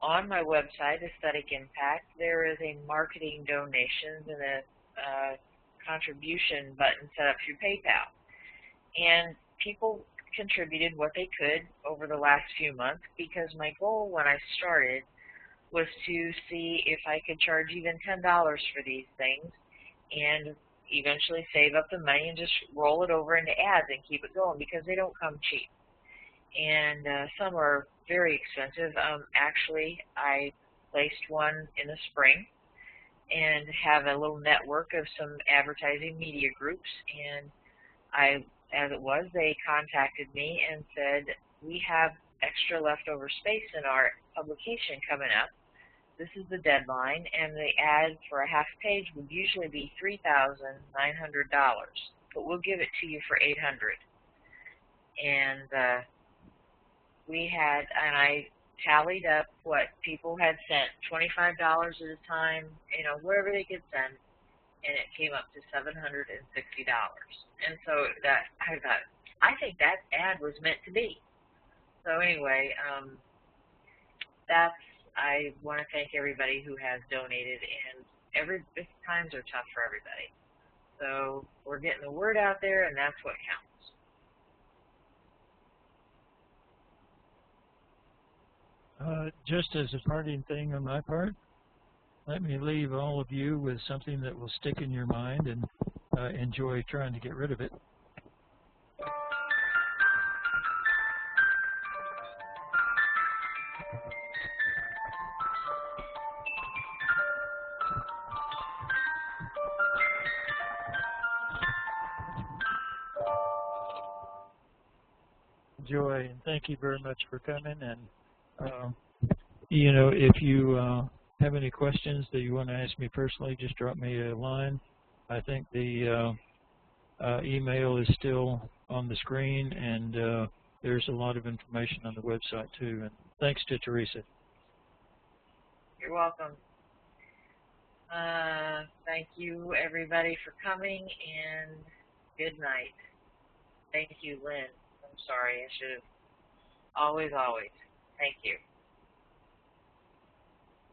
on my website, Aesthetic Impact, there is a marketing donations and a contribution button set up through PayPal. And people contributed what they could over the last few months, because my goal when I started was to see if I could charge even $10 for these things and eventually save up the money and just roll it over into ads and keep it going, because they don't come cheap. And some are very expensive. Actually, I placed one in the spring and have a little network of some advertising media groups, and as it was, they contacted me and said, we have extra leftover space in our publication coming up. This is the deadline, and the ad for a half page would usually be $3,900, but we'll give it to you for $800. And I tallied up what people had sent, $25 at a time, you know, wherever they could send, and it came up to $760. And so I think that ad was meant to be. So anyway, I want to thank everybody who has donated, and times are tough for everybody. So we're getting the word out there, and that's what counts. Just as a parting thing on my part, let me leave all of you with something that will stick in your mind and enjoy trying to get rid of it. Enjoy, and thank you very much for coming. And you know, if you have any questions that you want to ask me personally, just drop me a line. I think the email is still on the screen, and there's a lot of information on the website too. And thanks to Teresa. You're welcome. Thank you, everybody, for coming, and good night. Thank you, Lynn. I'm sorry, I should have always. Thank you.